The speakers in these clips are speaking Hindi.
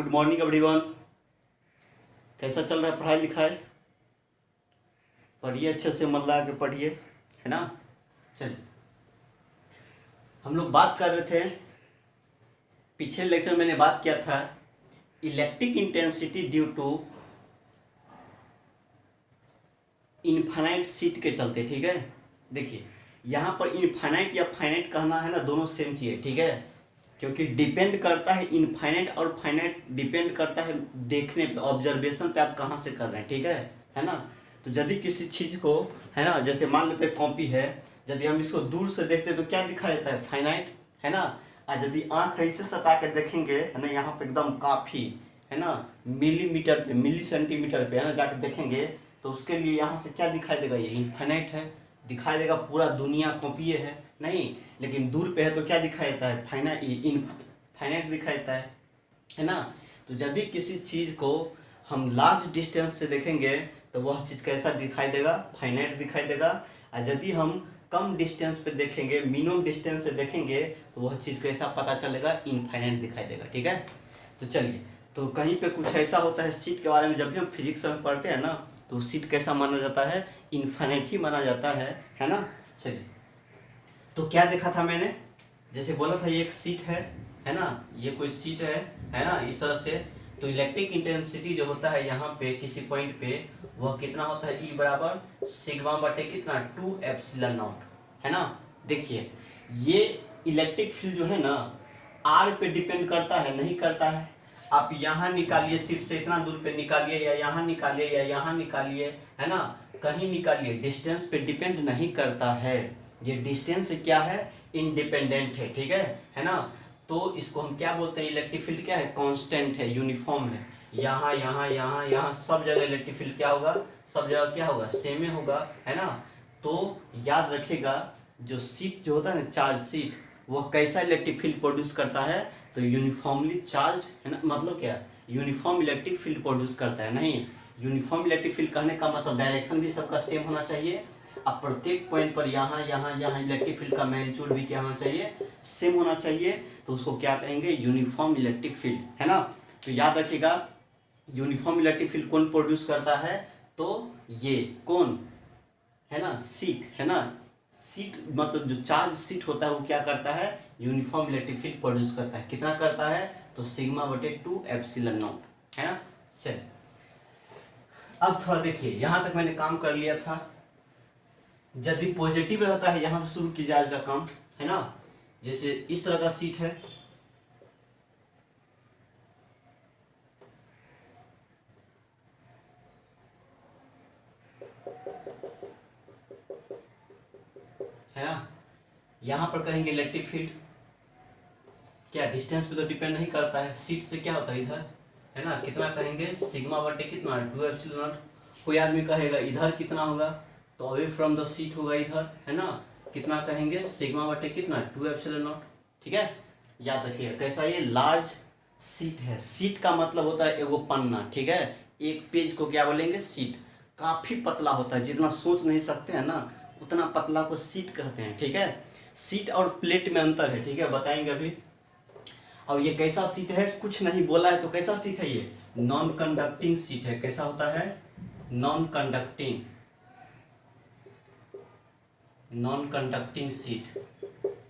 Good morning everyone. कैसा चल रहा है पढ़ाई लिखाई? पढ़िए, अच्छे से मन लगा के पढ़िए, है ना। चलिए, हम लोग बात कर रहे थे, पिछले लेक्चर में मैंने बात किया था electric intensity due to infinite sheet के चलते। ठीक है, देखिए यहाँ पर इनफाइनाइट या फाइनाइट कहना है ना, दोनों सेम चीज़ है। ठीक है, क्योंकि डिपेंड करता है इनफाइनाइट और फाइनाइट डिपेंड करता है देखने पे, ऑब्जर्वेशन पे आप कहाँ से कर रहे हैं। ठीक है ना। तो यदि किसी चीज़ को, है ना, जैसे मान लेते हैं कॉपी है, यदि हम इसको दूर से देखते हैं तो क्या दिखाई देता है? फाइनाइट, है ना। और यदि आँख ऐसे सटा कर देखेंगे, है ना, यहाँ पे एकदम काफ़ी, है ना, मिलीमीटर पे, मिली सेंटीमीटर पे, है ना, जाकर देखेंगे तो उसके लिए यहाँ से क्या दिखाई देगा? ये इनफाइनाइट है, दिखाई देगा पूरा दुनिया कॉपी है नहीं। लेकिन दूर पे है तो क्या दिखाई देता है? फाइनाइट दिखाई देता है ना। तो यदि किसी चीज़ को हम लार्ज डिस्टेंस से देखेंगे तो वह चीज़ कैसा दिखाई देगा? फाइनाइट दिखाई देगा। और यदि हम कम डिस्टेंस पे देखेंगे, मिनिमम डिस्टेंस से देखेंगे तो वह चीज़ कैसा पता चलेगा? इनफाइनाइट दिखाई देगा। ठीक है, तो चलिए, तो कहीं पे कुछ ऐसा होता है सीट के बारे में, जब भी हम फिजिक्स में पढ़ते हैं ना, तो सीट कैसा माना जाता है? इनफाइनाइट ही माना जाता है ना। चलिए, तो क्या देखा था मैंने, जैसे बोला था ये एक सीट है ना, ये कोई सीट है ना, इस तरह से। तो इलेक्ट्रिक इंटेंसिटी जो होता है यहाँ पे किसी पॉइंट पे, वह कितना होता है? E बराबर सिग्मा बटे कितना? 2 एप्सिलॉन नॉट, है ना। देखिए, ये इलेक्ट्रिक फील्ड जो है ना, R पे डिपेंड करता है? नहीं करता है। आप यहाँ निकालिए, सीट से इतना दूर पे निकालिए, या यहाँ निकालिए, या यहाँ निकालिए, है ना, कहीं निकालिए, डिस्टेंस पे डिपेंड नहीं करता है। ये डिस्टेंस क्या है? इंडिपेंडेंट है। ठीक है ना। तो इसको हम क्या बोलते हैं? इलेक्ट्रिक फील्ड क्या है? कांस्टेंट है, यूनिफॉर्म है। यहाँ यहाँ यहाँ यहाँ सब जगह इलेक्ट्रिक फील्ड क्या होगा? सब जगह क्या होगा? सेम ही होगा, है ना। तो याद रखिएगा, जो सीट जो होता है ना, चार्ज सीट, वह कैसा इलेक्ट्रिक फील्ड प्रोड्यूस करता है? तो यूनिफॉर्मली चार्ज, है ना। मतलब क्या? यूनिफॉर्म इलेक्ट्रिक फील्ड प्रोड्यूस करता है। नहीं, यूनिफॉर्म इलेक्ट्रिक फील्ड कहने का मतलब डायरेक्शन भी सबका सेम होना चाहिए। अब प्रत्येक पॉइंट पर यहाँ यहाँ यहाँ इलेक्ट्रिक फील्ड का मैग्नीट्यूड भी क्या होना चाहिए? सेम होना चाहिए। तो उसको क्या कहेंगे? यूनिफॉर्म इलेक्ट्रिक फील्ड, है ना। तो याद रखिएगा, यूनिफॉर्म इलेक्ट्रिक फील्ड कौन प्रोड्यूस करता है? तो ये कौन है ना? सीट, है ना। सीट मतलब जो चार्ज सीट होता है वो क्या करता है? यूनिफॉर्म इलेक्ट्रिक फील्ड प्रोड्यूस करता है। कितना करता है? तो सिग्मा बटे 2 एप्सिलॉन नॉट, है ना। चलिए, अब थोड़ा देखिए, यहां तक मैंने काम कर लिया था। यदि पॉजिटिव रहता है, यहां से शुरू कीजिए आज का काम, है ना। जैसे इस तरह का सीट है ना, यहां पर कहेंगे इलेक्ट्रिक फील्ड क्या डिस्टेंस पे तो डिपेंड नहीं करता है। सीट से क्या होता है इधर, है ना, कितना कहेंगे? सिग्मा बटे कितना? 2 एप्सिलॉन नॉट। कोई आदमी कहेगा इधर कितना होगा? तो अवे फ्रॉम द सीट होगा इधर, है ना। कितना कहेंगे? सिग्मा बटे कितना? 2 एप्सिलॉन नॉट। ठीक है, याद रखिएगा। कैसा? ये लार्ज सीट है। सीट का मतलब होता है एगो पन्ना। ठीक है, एक पेज को क्या बोलेंगे? सीट। काफी पतला होता है, जितना सोच नहीं सकते हैं ना, उतना पतला को सीट कहते हैं। ठीक है, सीट और प्लेट में अंतर है। ठीक है, बताएंगे अभी। और ये कैसा सीट है? कुछ नहीं बोला है तो कैसा सीट है? ये नॉन कंडक्टिंग सीट है। कैसा होता है? Non conducting, non conducting seat.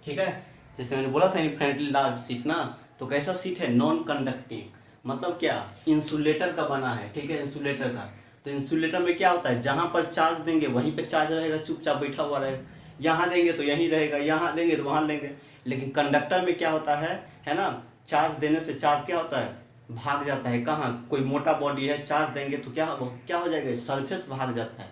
ठीक है, जैसे मैंने बोला था इनफाइनाइटली लार्ज सीट ना, तो कैसा सीट है? Non conducting. मतलब क्या? इंसुलेटर का बना है। ठीक है, इंसुलेटर का। तो इंसुलेटर में क्या होता है? जहां पर चार्ज देंगे वहीं पे चार्ज रहेगा, चुपचाप बैठा हुआ रहेगा। यहाँ देंगे तो यहीं रहेगा, यहाँ देंगे तो वहां लेंगे। लेकिन कंडक्टर में क्या होता है ना, चार्ज देने से चार्ज क्या होता है? भाग जाता है। कहाँ? कोई मोटा बॉडी है, चार्ज देंगे तो क्या हो जाएगा? सरफेस भाग जाता है।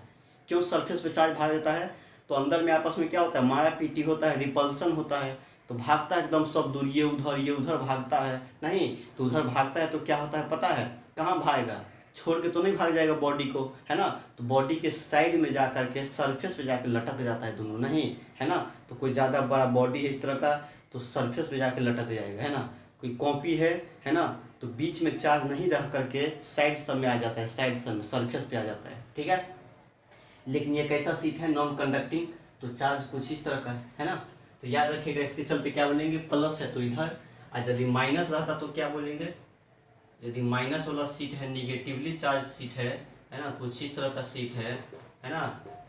क्यों सरफेस पे चार्ज भाग जाता है? तो अंदर में आपस में क्या होता है? मारा पीटी होता है, रिपल्सन होता है, तो भागता है एकदम सब दूर, ये उधर भागता है। नहीं, तो उधर भागता है तो क्या होता है पता है? कहाँ भागेगा? छोड़ के तो नहीं भाग जाएगा बॉडी को, है ना। तो बॉडी के साइड में जा करके सरफेस पे जाके लटक जाता है दोनों, नहीं, है ना। तो कोई ज़्यादा बड़ा बॉडी है इस तरह का, तो सरफेस पे जाके लटक जाएगा, है ना। कोई कॉपी है ना, तो बीच में चार्ज नहीं रह करके साइड सब में आ जाता है, साइड सब में सरफेस पे आ जाता है। ठीक है, लेकिन ये कैसा सीट है? Non conducting. तो चार्ज कुछ इस तरह का है ना। तो याद रखिएगा, इसके चलते क्या बोलेंगे? प्लस है तो इधर, और यदि माइनस रहता तो क्या बोलेंगे? यदि माइनस वाला सीट है, निगेटिवली चार्ज सीट है ना, कुछ इस तरह का सीट है ना,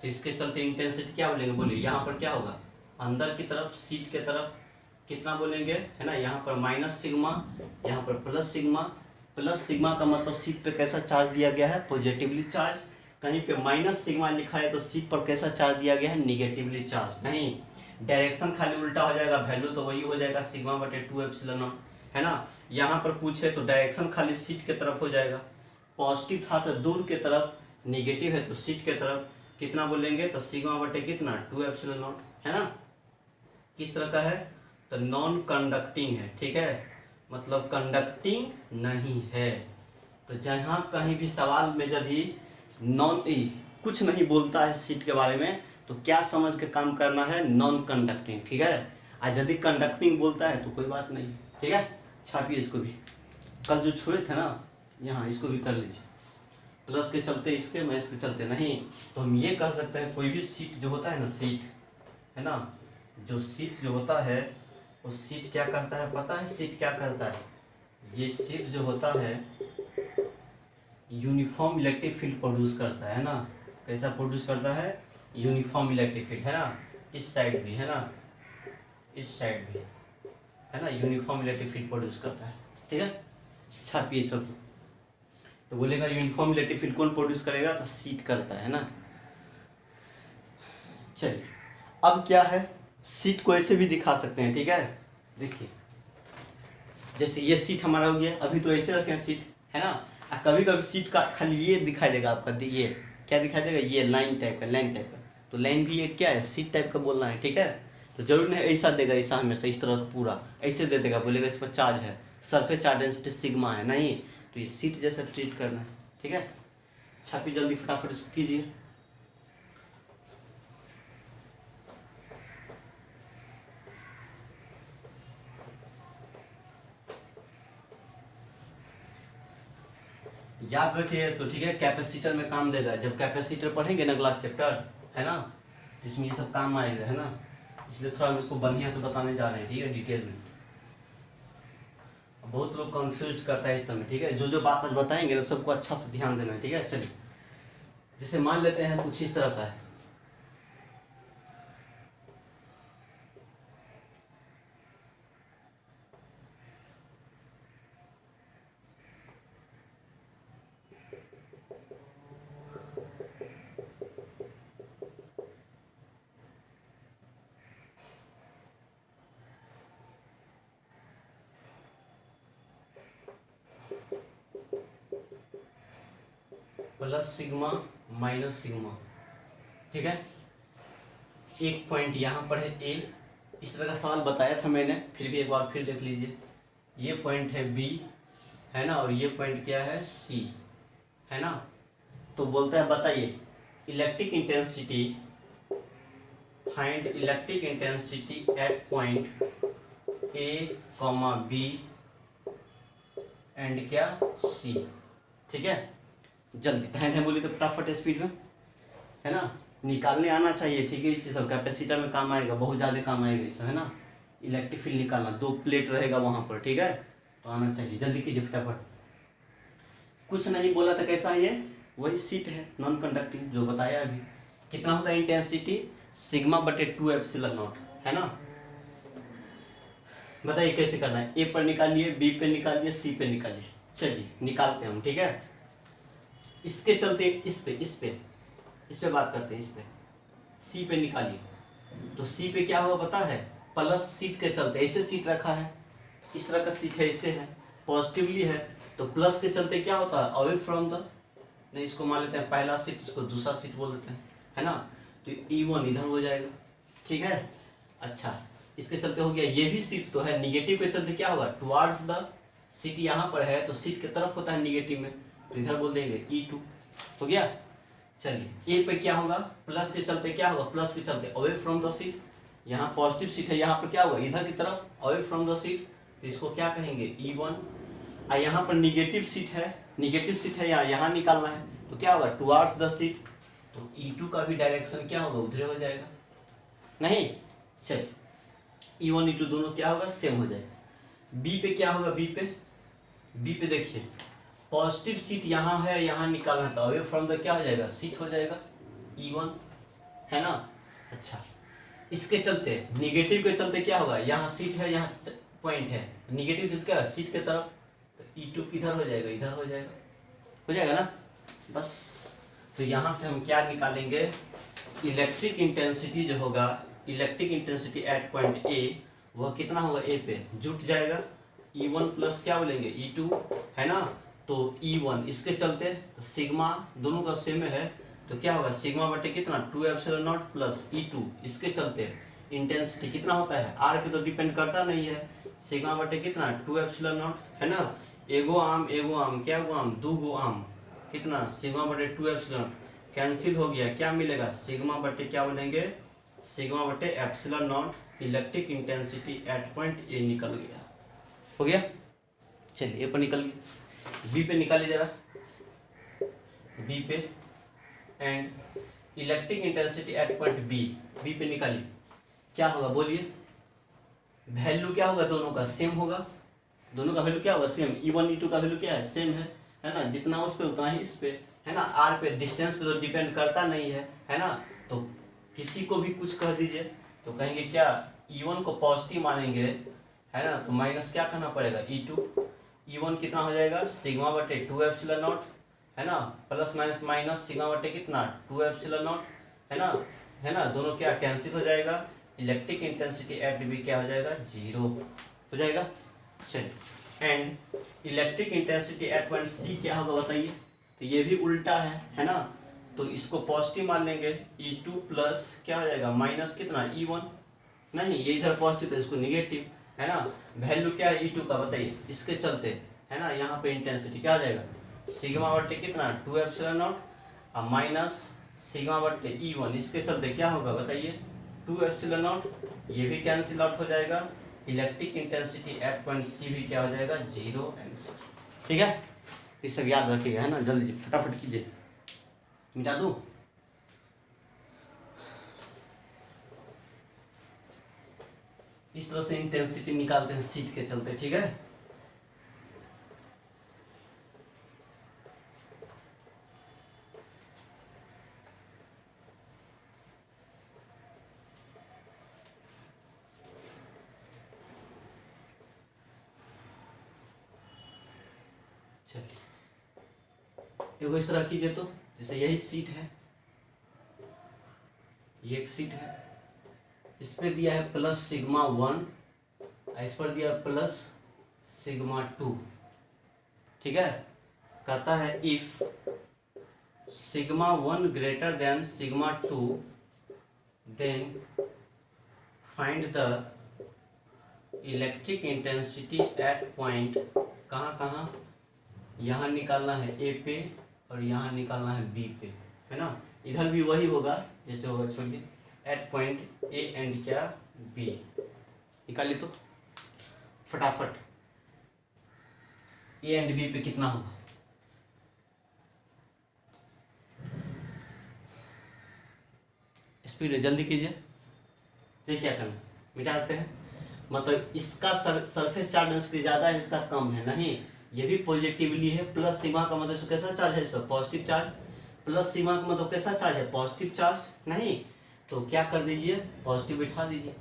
तो इसके चलते इंटेंसिटी क्या बोलेंगे, बोलिए यहाँ पर क्या होगा, अंदर की तरफ सीट के तरफ कितना बोलेंगे, है ना, यहाँ पर माइनस सिग्मा, यहाँ पर प्लस सिग्मा। प्लस सिग्मा का मतलब सीट पे कैसा चार्ज दिया गया है, पॉजिटिवली चार्ज। कहीं पे माइनस सिग्मा लिखा है तो सीट पर कैसा चार्ज दिया गया है, निगेटिवली चार्ज। नहीं, डायरेक्शन खाली उल्टा हो जाएगा, वैल्यू तो वही हो जाएगा सिग्मा बटे 2 एप्सिलॉन नॉट, है ना। यहाँ पर पूछे तो डायरेक्शन खाली सीट के तरफ हो जाएगा, पॉजिटिव था तो दूर के तरफ, निगेटिव है तो सीट के तरफ कितना बोलेंगे, तो सिग्मा बटे कितना 2 एप्सिलॉन नॉट, है ना। किस तरह का है, तो नॉन कंडक्टिंग है, ठीक है, मतलब कंडक्टिंग नहीं है। तो जहाँ कहीं भी सवाल में यदि कुछ नहीं बोलता है सीट के बारे में तो क्या समझ के काम करना है, नॉन कंडक्टिंग, ठीक है। और यदि कंडक्टिंग बोलता है तो कोई बात नहीं, ठीक है। छापिए इसको भी, कल जो छोड़े थे ना यहाँ, इसको भी कर लीजिए। प्लस के चलते इसके, माइनस के चलते नहीं, तो हम ये कह सकते हैं कोई भी सीट जो होता है ना, सीट है ना, जो सीट जो होता है वो सीट क्या करता है, पता है सीट क्या करता है, ये सीट जो होता है यूनिफॉर्म इलेक्ट्रिक फील्ड प्रोड्यूस करता है ना। कैसा प्रोड्यूस करता है, यूनिफॉर्म इलेक्ट्रिक फील्ड, है ना, इस साइड भी है ना, इस साइड भी है ना, यूनिफॉर्म इलेक्ट्रिक फील्ड प्रोड्यूस करता है, ठीक है। छापिए सब, तो बोलेगा यूनिफॉर्म इलेक्ट्रिक फील्ड कौन प्रोड्यूस करेगा, तो सीट करता है ना। चलिए अब क्या है, सीट को ऐसे भी दिखा सकते हैं, ठीक है। देखिए जैसे ये सीट हमारा हो गया, अभी तो ऐसे रखे हैं सीट, है ना। कभी कभी सीट का खाली ये दिखाई देगा आपका, ये क्या दिखाई देगा, ये लाइन टाइप का, लाइन टाइप का, तो लाइन भी ये क्या है, सीट टाइप का बोलना है, ठीक है। तो जरूर नहीं ऐसा देगा, ऐसा हमेशा इस तरह पूरा ऐसे दे देगा, बोलेगा इस पर चार्ज है, सरफेस चार्ज डेंसिटी सिग्मा है, नहीं, तो ये सीट जैसा ट्रीट करना है, ठीक है। छापी जल्दी फटाफट इसको कीजिए। याद रखिए इसको, ठीक है, कैपेसिटर में काम देगा। जब कैपेसिटर पढ़ेंगे ना अगला चैप्टर, है ना, जिसमें ये सब काम आएगा, है ना, इसलिए थोड़ा हम इसको बढ़िया से बताने जा रहे हैं, ठीक है, डिटेल में। बहुत लोग कंफ्यूज करता है इस समय, ठीक है। जो जो बात आज बताएंगे ना सबको अच्छा से ध्यान देना है, ठीक है। चलिए जैसे मान लेते हैं कुछ इस तरह का है, प्लस सिग्मा माइनस सिग्मा, ठीक है। एक पॉइंट यहाँ पर है ए, इस तरह का सवाल बताया था मैंने, फिर भी एक बार फिर देख लीजिए। ये पॉइंट है बी, है ना, और ये पॉइंट क्या है, सी, है ना। तो बोलता है बताइए electric intensity, find electric intensity at point A comma B and क्या सी, ठीक है। जल्दी ध्यान है बोली तो फटाफट स्पीड में, है ना, निकालने आना चाहिए, ठीक है। इसी सब कैपेसिटर में काम आएगा, बहुत ज़्यादा काम आएगा इससे, है ना। इलेक्ट्रिक फील्ड निकालना, 2 प्लेट रहेगा वहाँ पर, ठीक है, तो आना चाहिए, जल्दी कीजिए फटाफट। कुछ नहीं बोला था, कैसा ये वही सीट है नॉन कंडक्टिंग जो बताया अभी। कितना होता है इंटेंसिटी, सिग्मा बटे 2 एप्सिलॉन नॉट, है ना। बताइए कैसे करना है, ए पर निकालिए, बी पे निकालिए, सी पे निकालिए। चलिए निकालते हैं हम, ठीक है। इसके चलते इस पे बात करते हैं, इस पे सी पे निकालिए, तो सी पे क्या होगा पता है, प्लस सीट के चलते ऐसे सीट रखा है, इस तरह का सीट है, ऐसे है, पॉजिटिवली है, तो प्लस के चलते क्या होता है, अवे फ्रॉम द, नहीं इसको मान लेते हैं पहला सीट, इसको दूसरा सीट बोल देते हैं, है ना। तो E1 इधर हो जाएगा, ठीक है। अच्छा इसके चलते हो गया, ये भी सीट तो है, निगेटिव के चलते क्या होगा, टुवार्ड्स द, सीट यहाँ पर है तो सीट की तरफ होता है निगेटिव में, तो इधर बोल देंगे E2, हो गया। चलिए ए पे क्या होगा, प्लस के चलते क्या होगा, प्लस के चलते अवे फ्रॉम द सीट, यहाँ पॉजिटिव सीट है, यहाँ पर क्या होगा, इधर की तरफ अवे फ्रॉम द सीट, तो इसको क्या कहेंगे E1। और यहाँ पर निगेटिव सीट है, यहाँ निकालना है, तो क्या होगा, टुवार्ड्स द सीट, तो E2 का भी डायरेक्शन क्या होगा, उधर हो जाएगा, नहीं। चलिए E1 E2 दोनों क्या होगा, सेम हो जाएगा। बी पे क्या होगा, बी पे बी पे देखिए पॉजिटिव सीट यहाँ है, यहाँ निकालना था, अवे फ्रॉम द क्या हो जाएगा, सीट हो जाएगा E1, है ना। अच्छा, इसके चलते निगेटिव के चलते क्या होगा, यहाँ सीट है, यहाँ पॉइंट है, निगेटिव चलते क्या सीट के तरफ, तो E2 किधर हो जाएगा, इधर हो जाएगा ना। बस तो यहाँ से हम क्या निकालेंगे, इलेक्ट्रिक इंटेंसिटी जो होगा, इलेक्ट्रिक इंटेंसिटी एट पॉइंट ए, वह कितना होगा, ए पे जुट जाएगा, E1 प्लस क्या बोलेंगे E2, है ना। तो E1 इसके चलते तो सिग्मा दोनों का सेम है, तो क्या होगा सिग्मा बटे कितना 2 एप्सिलॉन नॉट प्लस E2, इसके चलते इंटेंसिटी कितना होता है, आर पे तो डिपेंड करता नहीं है, सिग्मा बटे कितना 2 एप्सिलॉन नॉट, है ना। एगो आम क्या गो आम, दो गो आम, कितना सिग्मा बटे 2 एप्सिलॉन, कैंसिल हो गया, क्या मिलेगा सिग्मा बटे क्या बोलेंगे, सिग्मा बटे epsilon not, electric intensity at point ए निकल गया, हो गया। चलिए ए पर निकल गया, बी पे निकालिए जरा, बी पे and electric intensity at point B पे निकालिए, क्या होगा बोलिए, वैल्यू क्या होगा, दोनों का सेम होगा, दोनों का वैल्यू क्या होगा सेम, E1 E2 का वैल्यू क्या है सेम है ना, जितना उस पे उतना ही इस पे, है ना। आर पे डिस्टेंस पे तो डिपेंड करता नहीं है ना। तो किसी को भी कुछ कह दीजिए तो कहेंगे क्या, E1 को पॉजिटिव मानेंगे, है ना, तो माइनस क्या करना पड़ेगा E2, E1 कितना हो जाएगा सिग्मा बटे 2 एप्सिलॉन नॉट, है ना, प्लस माइनस माइनस सिग्मा बटे कितना 2 एप्सिलॉन नॉट, है ना, दोनों क्या कैंसिल हो जाएगा, इलेक्ट्रिक इंटेंसिटी एट बी क्या हो जाएगा 0 हो जाएगा। चलिए and electric intensity at point C क्या होगा बताइए, तो ये भी उल्टा है ना, तो इसको पॉजिटिव मान लेंगे, E2 प्लस क्या हो जाएगा माइनस कितना E1, नहीं ये इधर पॉजिटिव है, इसको निगेटिव, है ना। वैल्यू क्या है E2 का बताइए, इसके चलते, है ना, यहाँ पे इंटेंसिटी क्या हो जाएगा सिग्मा बटे कितना 2 एप्सिलॉन नॉट और माइनस सिग्मा बटे E1, इसके चलते क्या होगा बताइए 2 एप्सिलॉन नॉट, ये भी कैंसिल आउट हो जाएगा, electric intensity at point C भी क्या हो जाएगा 0 आंसर, ठीक है। ये सब याद रखिएगा, है ना, जल्दी फटाफट कीजिए, मिटा दूँ। इस तरह से इंटेंसिटी निकालते हैं सीट के चलते, ठीक है। चलिए देखो इस तरह कीजिए, तो जैसे यही सीट है, ये एक सीट है, इस पर दिया है प्लस सिग्मा 1, इस पर दिया है प्लस सिग्मा 2, ठीक है। कहता है if sigma 1 greater than sigma 2 then find the electric intensity at point, कहाँ यहाँ निकालना है ए पे और यहाँ निकालना है बी पे, है ना। इधर भी वही होगा जैसे होगा, छोड़िए, एट पॉइंट ए एंड क्या बी, निकालिए तो फटाफट, ए एंड बी पे कितना होगा, स्पीड जल्दी कीजिए। ये क्या करना, मिटा देते हैं, मतलब इसका सरफेस चार्ज डेंसिटी ज़्यादा है, इसका कम है, नहीं ये भी पॉजिटिवली है, प्लस सिग्मा का मतलब कैसा चार्ज है, इस पर पॉजिटिव चार्ज, प्लस सिग्मा का मतलब कैसा चार्ज है पॉजिटिव चार्ज, नहीं तो क्या कर दीजिए पॉजिटिव बिठा दीजिए,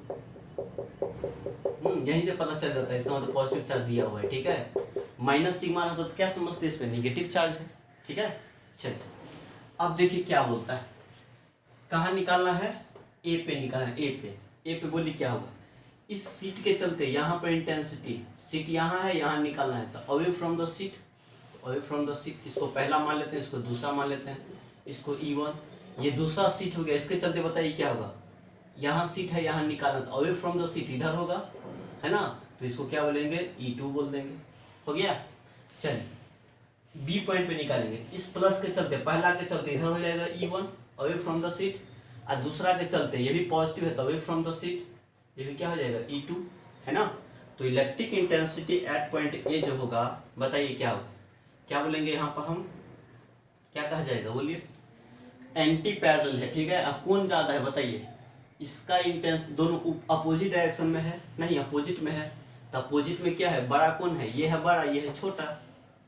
यहीं से पता चल जाता है, इसका मतलब पॉजिटिव चार्ज दिया हुआ है, ठीक है। माइनस सिग्मा रहता तो क्या समझते इस पर नेगेटिव चार्ज है, ठीक है। चलिए अब देखिए क्या बोलता है, कहाँ निकालना है, ए पे निकालना है, ए पे बोलिए क्या होगा, इस सीट के चलते यहाँ पर इंटेंसिटी, सीट यहाँ है, यहाँ निकालना है, तो away from the seat, away from the seat, इसको पहला मान लेते हैं, इसको दूसरा मान लेते हैं, इसको E1, ये दूसरा सीट हो गया, इसके चलते बताइए क्या होगा, यहाँ सीट है, यहाँ निकालना, तो अवे फ्रॉम द सीट इधर होगा, है ना, तो इसको क्या बोलेंगे E2 बोल देंगे, हो गया। चलिए बी पॉइंट पे निकालेंगे, इस प्लस के चलते, पहला के चलते इधर हो जाएगा E1 away from the seat, और दूसरा के चलते ये भी पॉजिटिव है तो अवे फ्रॉम द सीट, ये भी क्या हो जाएगा E2, है ना। तो इलेक्ट्रिक इंटेंसिटी एट पॉइंट ए जो होगा बताइए क्या होगा, क्या बोलेंगे यहाँ पर हम, क्या कहा जाएगा बोलिए, एंटी पैरेलल है, ठीक है। अब कौन ज़्यादा है बताइए, इसका इंटेंस दोनों अपोजिट डायरेक्शन में है, नहीं अपोजिट में है, तो अपोजिट में क्या है, बड़ा कौन है, ये है बड़ा, ये है छोटा,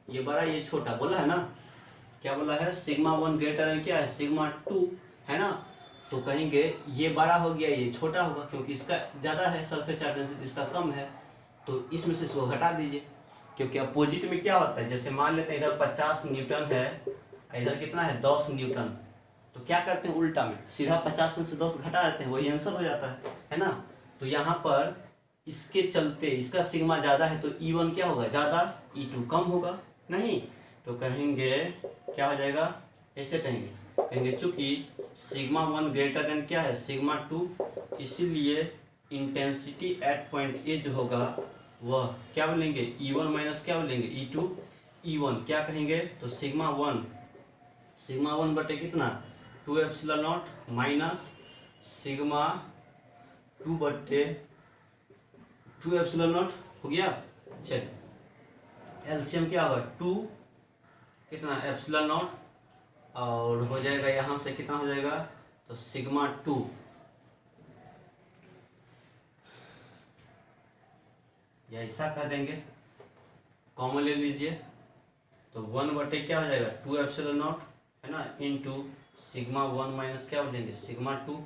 ये बड़ा ये छोटा, बोला है ना, क्या बोला है, सिग्मा 1 ग्रेटर देन क्या है, सिग्मा 2 है ना। तो कहेंगे ये बड़ा हो गया, ये छोटा होगा, क्योंकि इसका ज़्यादा है सरफेस चार्ज डेंसिटी, इसका कम है, तो इसमें से इसको घटा दीजिए, क्योंकि अपोजिट में क्या होता है, जैसे मान लेते हैं इधर 50 न्यूटन है, इधर कितना है 10 न्यूटन, तो क्या करते हैं उल्टा में, सीधा 50 में से 10 घटा देते हैं, वही आंसर हो जाता है ना। तो यहाँ पर इसके चलते इसका सिग्मा ज़्यादा है, तो E1 क्या होगा, ज़्यादा, E2 कम होगा, नहीं, तो कहेंगे क्या हो जाएगा, ऐसे कहेंगे चूंकि सिग्मा 1 ग्रेटर देन क्या है, सिग्मा 2, इसीलिए इंटेंसिटी एट पॉइंट ए जो होगा वह क्या बोलेंगे, E1 माइनस क्या बोलेंगे, E2, E1 क्या कहेंगे, तो सिग्मा 1 बटे कितना 2 एप्सिलॉन नॉट माइनस सिग्मा 2 बटे 2 एप्सिलॉन नॉट हो गया। चल एलसीएम क्या होगा 2 कितना एप्सिलॉन नॉट, और हो जाएगा यहाँ से कितना हो जाएगा, तो सिग्मा 2 या ऐसा कह देंगे, कॉमन ले लीजिए, तो 1 बटे क्या हो जाएगा 2 एप्सिलॉन नॉट है ना, इनटू सिग्मा 1 माइनस क्या बोलेंगे सिग्मा 2,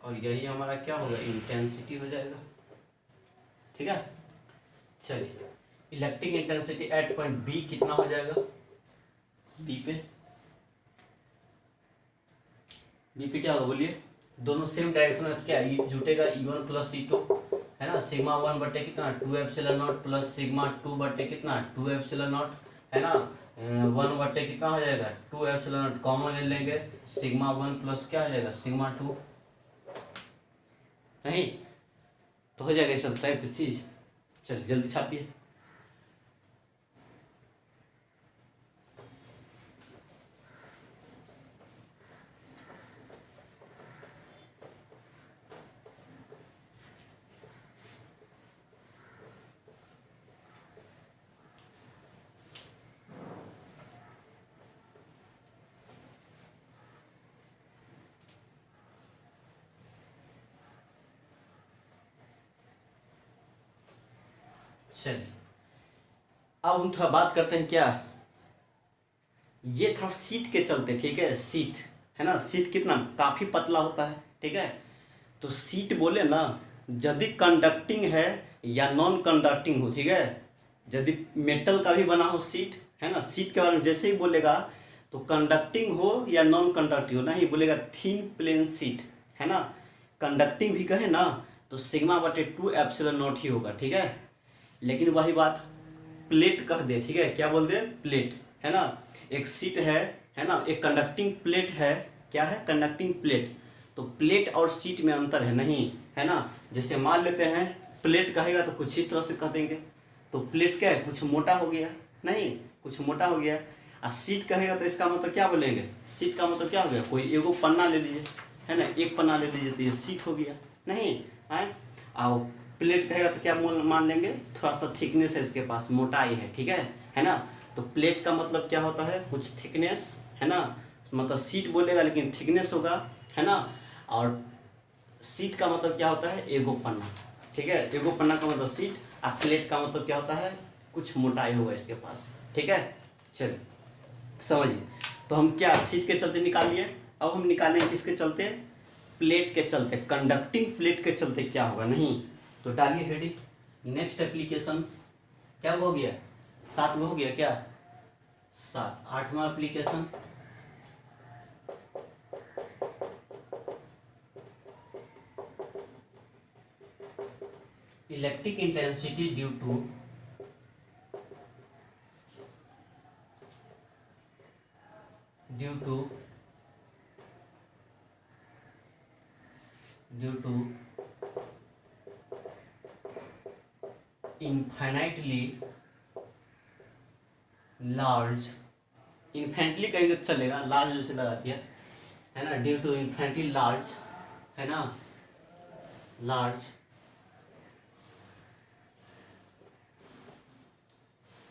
और यही हमारा क्या होगा, इंटेंसिटी हो जाएगा, ठीक है। चलिए electric intensity at point B कितना हो जाएगा, बी पे क्या होगा बोलिए, दोनों सेम डायरेक्शन में, क्या जुटेगा E1 प्लस E2 है ना, सिग्मा 1 बटे कितना 2 एप्सिलॉन नॉट प्लस सिग्मा 2 बटे कितना 2 एप्सिलॉन नॉट है ना, 1 बटे कितना हो जाएगा 2 एप्सिलॉन नॉट, कॉमन ले लेंगे, सिग्मा 1 प्लस क्या हो जाएगा सिग्मा 2, नहीं तो हो जाएगा सब टाइप की चीज। चलिए जल्दी छापिए। चलिए अब हम थोड़ा बात करते हैं, क्या ये था सीट के चलते, ठीक है, सीट है ना, सीट कितना काफ़ी पतला होता है, ठीक है, तो सीट बोले ना यदि कंडक्टिंग है या नॉन कंडक्टिंग हो, ठीक है, यदि मेटल का भी बना हो सीट है ना, सीट के बारे में जैसे ही बोलेगा तो कंडक्टिंग हो या नॉन कंडक्टिंग हो, नहीं बोलेगा थिन प्लेन सीट है ना, कंडक्टिंग भी कहे ना तो सिग्मा बटे 2 एप्सिलॉन नॉट ही होगा, ठीक है। लेकिन वही बात प्लेट कह दे, ठीक है, क्या बोल दे प्लेट है ना, एक सीट है ना, एक कंडक्टिंग प्लेट है, क्या है कंडक्टिंग प्लेट, तो प्लेट और सीट में अंतर है नहीं है ना, जैसे मान लेते हैं प्लेट कहेगा तो कुछ इस तरह से कह देंगे, तो प्लेट क्या है कुछ मोटा हो गया, नहीं कुछ मोटा हो गया, और सीट कहेगा तो इसका मतलब क्या बोलेंगे, सीट का मतलब क्या हो गया, कोई एगो पन्ना ले लीजिए है ना, एक पन्ना ले लीजिए तो ये सीट हो गया, नहीं है। और प्लेट कहेगा तो क्या मान लेंगे, थोड़ा सा थिकनेस है इसके पास, मोटाई है, ठीक है ना, तो प्लेट का मतलब क्या होता है कुछ थिकनेस है ना, मतलब सीट बोलेगा लेकिन थिकनेस होगा है ना, और सीट का मतलब क्या होता है एगो पन्ना, ठीक है, एगो पन्ना का मतलब सीट, और प्लेट का मतलब क्या होता है कुछ मोटाई होगा इसके पास, ठीक है। चलिए समझिए, तो हम क्या सीट के चलते निकाल लिए, अब हम निकालेंगे किसके चलते, प्लेट के चलते, कंडक्टिंग प्लेट के चलते क्या होगा, नहीं तो डालिए हेडिंग नेक्स्ट एप्लीकेशंस, क्या हो गया 7 हो गया, क्या 7, 8वां application electric intensity due to infinitely large, infinitely कहीं तो चलेगा, लार्ज जैसे लगा दिया है ना, ड्यू टू इन्फेंटली लार्ज है ना, लार्ज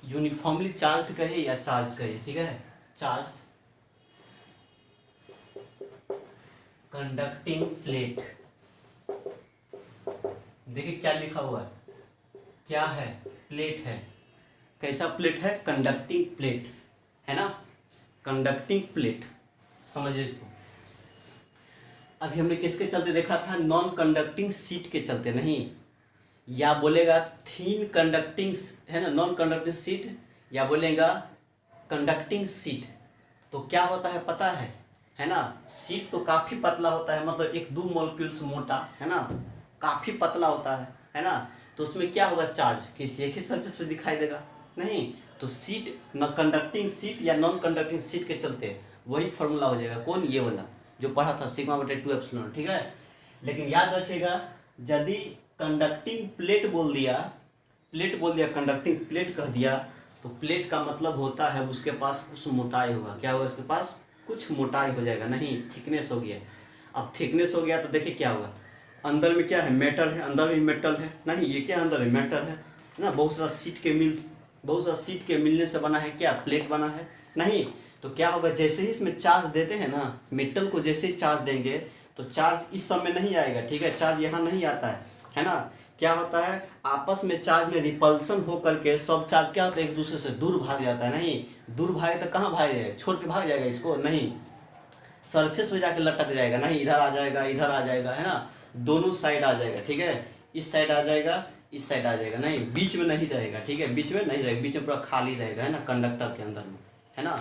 यूनिफॉर्मली चार्ज कहे या चार्ज कहे, ठीक है, चार्ज कंडक्टिंग प्लेट, देखिए क्या लिखा हुआ है क्या है, प्लेट है। कैसा प्लेट है, कंडक्टिंग प्लेट है ना, कंडक्टिंग प्लेट, समझिए इसको। अभी हमने किसके चलते देखा था, नॉन कंडक्टिंग सीट के चलते, नहीं, या बोलेगा थीन कंडक्टिंग है ना, नॉन कंडक्टिंग सीट, या बोलेगा कंडक्टिंग सीट। तो क्या होता है पता है ना, सीट तो काफ़ी पतला होता है, मतलब एक दो मॉलिक्यूल्स मोटा है ना, काफ़ी पतला होता है ना। तो उसमें क्या होगा, चार्ज किसी एक ही सरफेस पे दिखाई देगा, नहीं। तो सीट न कंडक्टिंग सीट या नॉन कंडक्टिंग सीट के चलते वही फॉर्मूला हो जाएगा, कौन, ये वाला जो पढ़ा था, सिग्मा बटे 2 एप्सिलॉन, ठीक है। लेकिन याद रखिएगा, यदि कंडक्टिंग प्लेट बोल दिया, प्लेट बोल दिया, कंडक्टिंग प्लेट कह दिया, तो प्लेट का मतलब होता है उसके पास कुछ मोटाई होगा, क्या होगा, उसके पास कुछ मोटाई हो जाएगा, नहीं, थिकनेस हो गया। अब थिकनेस हो गया तो देखिए क्या होगा, अंदर में क्या है, मेटल है, अंदर में मेटल है, नहीं, ये क्या अंदर में मेटल है ना, बहुत सारा सीट के मिलने से बना है, क्या प्लेट बना है, नहीं। तो क्या होगा, जैसे ही इसमें चार्ज देते हैं ना, मेटल को जैसे ही चार्ज देंगे तो चार्ज इस सब में नहीं आएगा, ठीक है, चार्ज यहाँ नहीं आता है ना। क्या होता है, आपस में चार्ज में रिपल्सन हो करके सब चार्ज क्या होता है, एक दूसरे से दूर भाग जाता है, नहीं, दूर भागे तो कहाँ भाग जाएगा, छोड़ के भाग जाएगा इसको, नहीं, सरफेस में जाके लटक जाएगा, नहीं, इधर आ जाएगा, इधर आ जाएगा, है ना, दोनों साइड आ जाएगा, ठीक है, इस साइड आ जाएगा, इस साइड आ जाएगा, नहीं, बीच में नहीं रहेगा, ठीक है, बीच में नहीं रहेगा, बीच में पूरा खाली रहेगा, है ना, कंडक्टर के अंदर में, है ना।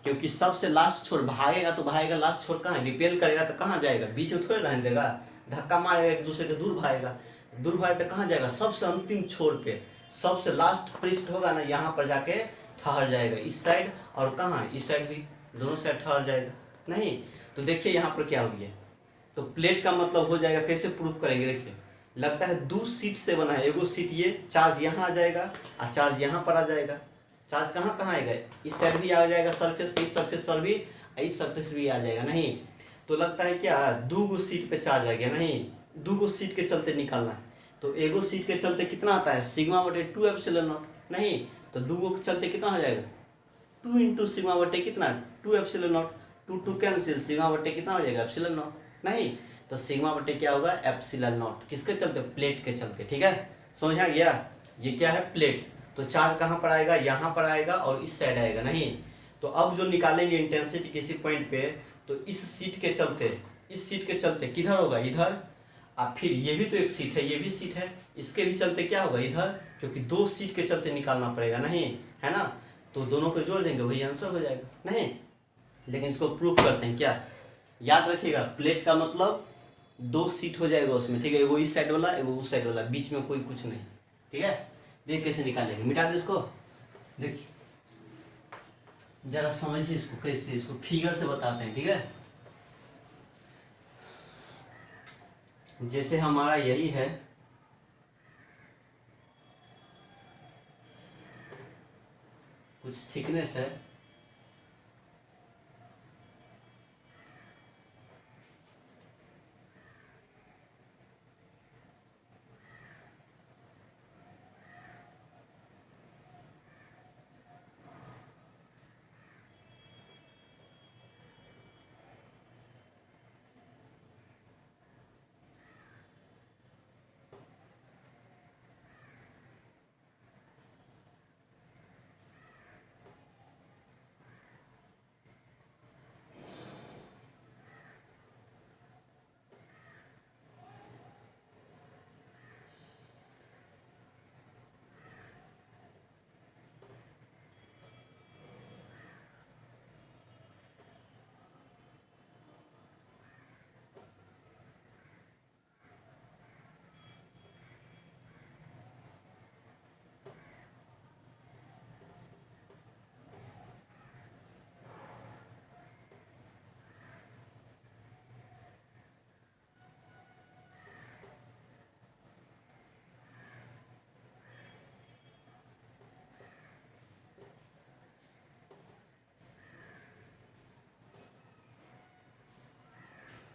क्योंकि सबसे लास्ट छोर भागेगा तो भागेगा, लास्ट छोर कहाँ, रिपेल करेगा तो कहाँ जाएगा, बीच में थोड़ी रहने देगा, धक्का मारेगा एक दूसरे के, दूर भागेगा, दूर भागे तो कहाँ जाएगा, सबसे अंतिम छोर पे, सबसे लास्ट पृष्ठ होगा ना, यहाँ पर जाके ठहर जाएगा, इस साइड, और कहाँ, इस साइड भी, दोनों साइड ठहर जाएगा, नहीं। तो देखिए यहाँ पर क्या हो गया, तो प्लेट का मतलब हो जाएगा, कैसे प्रूफ करेंगे, देखिए, लगता है दो सीट से बना है, एगो सीट ये, चार्ज यहाँ आ जाएगा और चार्ज यहाँ पर आ जाएगा, चार्ज कहाँ कहाँ आएगा, इस साइड भी आ जाएगा सरफेस, इस सरफेस पर भी, इस सरफेस भी आ जाएगा, नहीं। तो लगता है क्या, दो गो सीट पे चार्ज आ गया, नहीं, दो गो सीट के चलते निकालना है, तो एगो सीट के चलते कितना आता है, सिग्मा बटे 2 एप्सिलॉन नॉट, नहीं, तो दो गो के चलते कितना हो जाएगा, 2 इंटू सिग्मा बटे कितना, 2 एप्सिलॉन नॉट, 2 कैंसिल, सिग्मा बटे कितना हो जाएगा, एप्सिलॉन नॉट, नहीं। तो सिग्मा बटे क्या होगा, एप्सिलॉन नॉट, किसके चलते, प्लेट के चलते, ठीक है, समझ आ गया। ये क्या है, प्लेट, तो चार्ज कहाँ पर आएगा, यहाँ पर आएगा और इस साइड आएगा, नहीं। तो अब जो निकालेंगे इंटेंसिटी किसी पॉइंट पे, तो इस सीट के चलते, इस सीट के चलते किधर होगा, इधर, और फिर ये भी तो एक सीट है, ये भी सीट है, इसके भी चलते क्या होगा, इधर, क्योंकि दो सीट के चलते निकालना पड़ेगा, नहीं, है ना। तो दोनों को जोड़ देंगे, वही आंसर हो जाएगा, नहीं। लेकिन इसको प्रूव करते हैं, क्या, याद रखिएगा, प्लेट का मतलब दो सीट हो जाएगा उसमें, ठीक है, एगो इस साइड वाला, एगो उस साइड वाला, बीच में कोई कुछ नहीं, ठीक है। देख कैसे निकालेंगे, मिटा दे इसको, देखिए जरा समझिए इसको, कैसे, इसको फिगर से बताते हैं, ठीक है। जैसे हमारा यही है, कुछ थिकनेस है,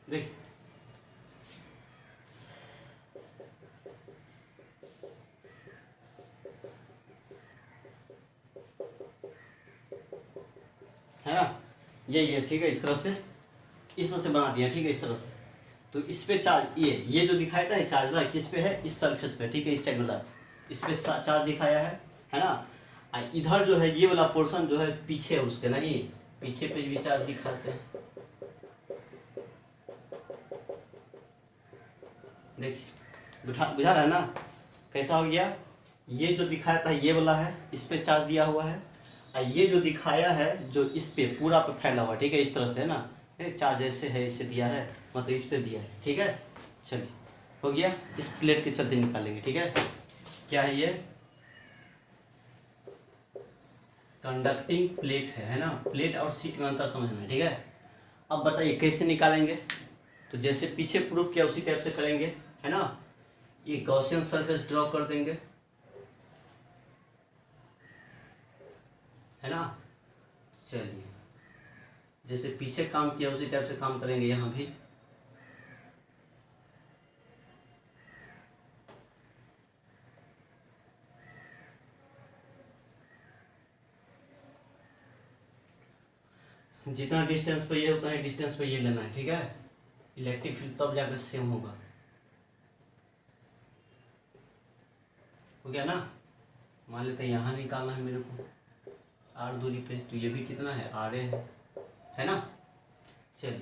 देखिए है ना, यही है, ठीक है, इस तरह से बना दिया, ठीक है, इस तरह से। तो इस पे चार्ज, ये जो दिखाया था चार्ज वाला किस पे है, इस सरफेस पे, ठीक है, इस साइड वाला, इस पे चार्ज दिखाया है ना। इधर जो है ये वाला पोर्शन जो है पीछे है उसके, नहीं पीछे पे भी चार्ज दिखाते हैं। देखिए बुझा रहा है ना कैसा हो गया। ये जो दिखाया था ये वाला है, इस पे चार्ज दिया हुआ है, और ये जो दिखाया है जो इस पे पूरा पे फैला हुआ, ठीक है, इस तरह से है ना, चार्ज ऐसे है, इससे दिया है, मतलब इस पे दिया है, ठीक है। चलिए हो गया, इस प्लेट के चलते निकालेंगे, ठीक है। क्या है ये, कंडक्टिंग प्लेट है ना। प्लेट और शीट में अंतर समझना है, ठीक है। अब बताइए कैसे निकालेंगे। तो जैसे पीछे प्रूफ किया उसी टाइप से करेंगे, है ना। ये गॉसियन सरफेस ड्रॉ कर देंगे, है ना। चलिए जैसे पीछे काम किया उसी टाइप से काम करेंगे यहाँ भी। जितना डिस्टेंस पे ये होता है डिस्टेंस पे ये लेना है, ठीक है। इलेक्ट्रिक फील्ड तब जाकर सेम होगा, हो गया ना। मान लेते हैं यहाँ निकालना है मेरे को आर दूरी पे, तो ये भी कितना है, आर है ना। चलिए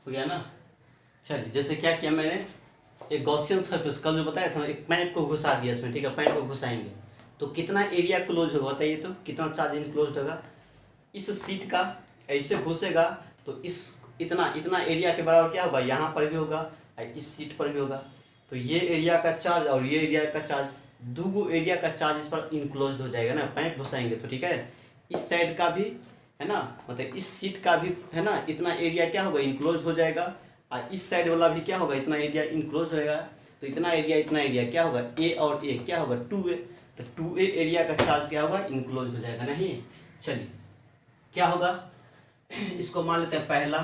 हो गया ना। चलिए जैसे क्या किया मैंने, एक गॉसियन सरफेस कल जो बताया था ना, एक पाइप को घुसा दिया इसमें, ठीक है। पाइप को घुसाएंगे तो कितना एरिया क्लोज होगा बताइए, तो कितना चार्ज इनक्लोज होगा। इस सीट का ऐसे घुसेगा तो इस इतना इतना एरिया के बराबर क्या होगा, यहाँ पर भी होगा और इस सीट पर भी होगा। तो ये एरिया का चार्ज और ये एरिया का चार्ज, दो एरिया का चार्ज इस पर इनक्लोज हो जाएगा ना, पाइप घुसाएंगे तो, ठीक है। इस साइड का भी है ना, मतलब इस सीट का भी है ना, इतना एरिया क्या होगा, इनक्लोज हो जाएगा। और इस साइड वाला भी क्या होगा, इतना एरिया इनक्लोज होएगा। तो इतना एरिया क्या होगा, ए और ए क्या होगा, 2a। तो 2a एरिया का चार्ज क्या होगा, इनक्लोज हो जाएगा, नहीं। चलिए क्या होगा, इसको मान लेते हैं पहला,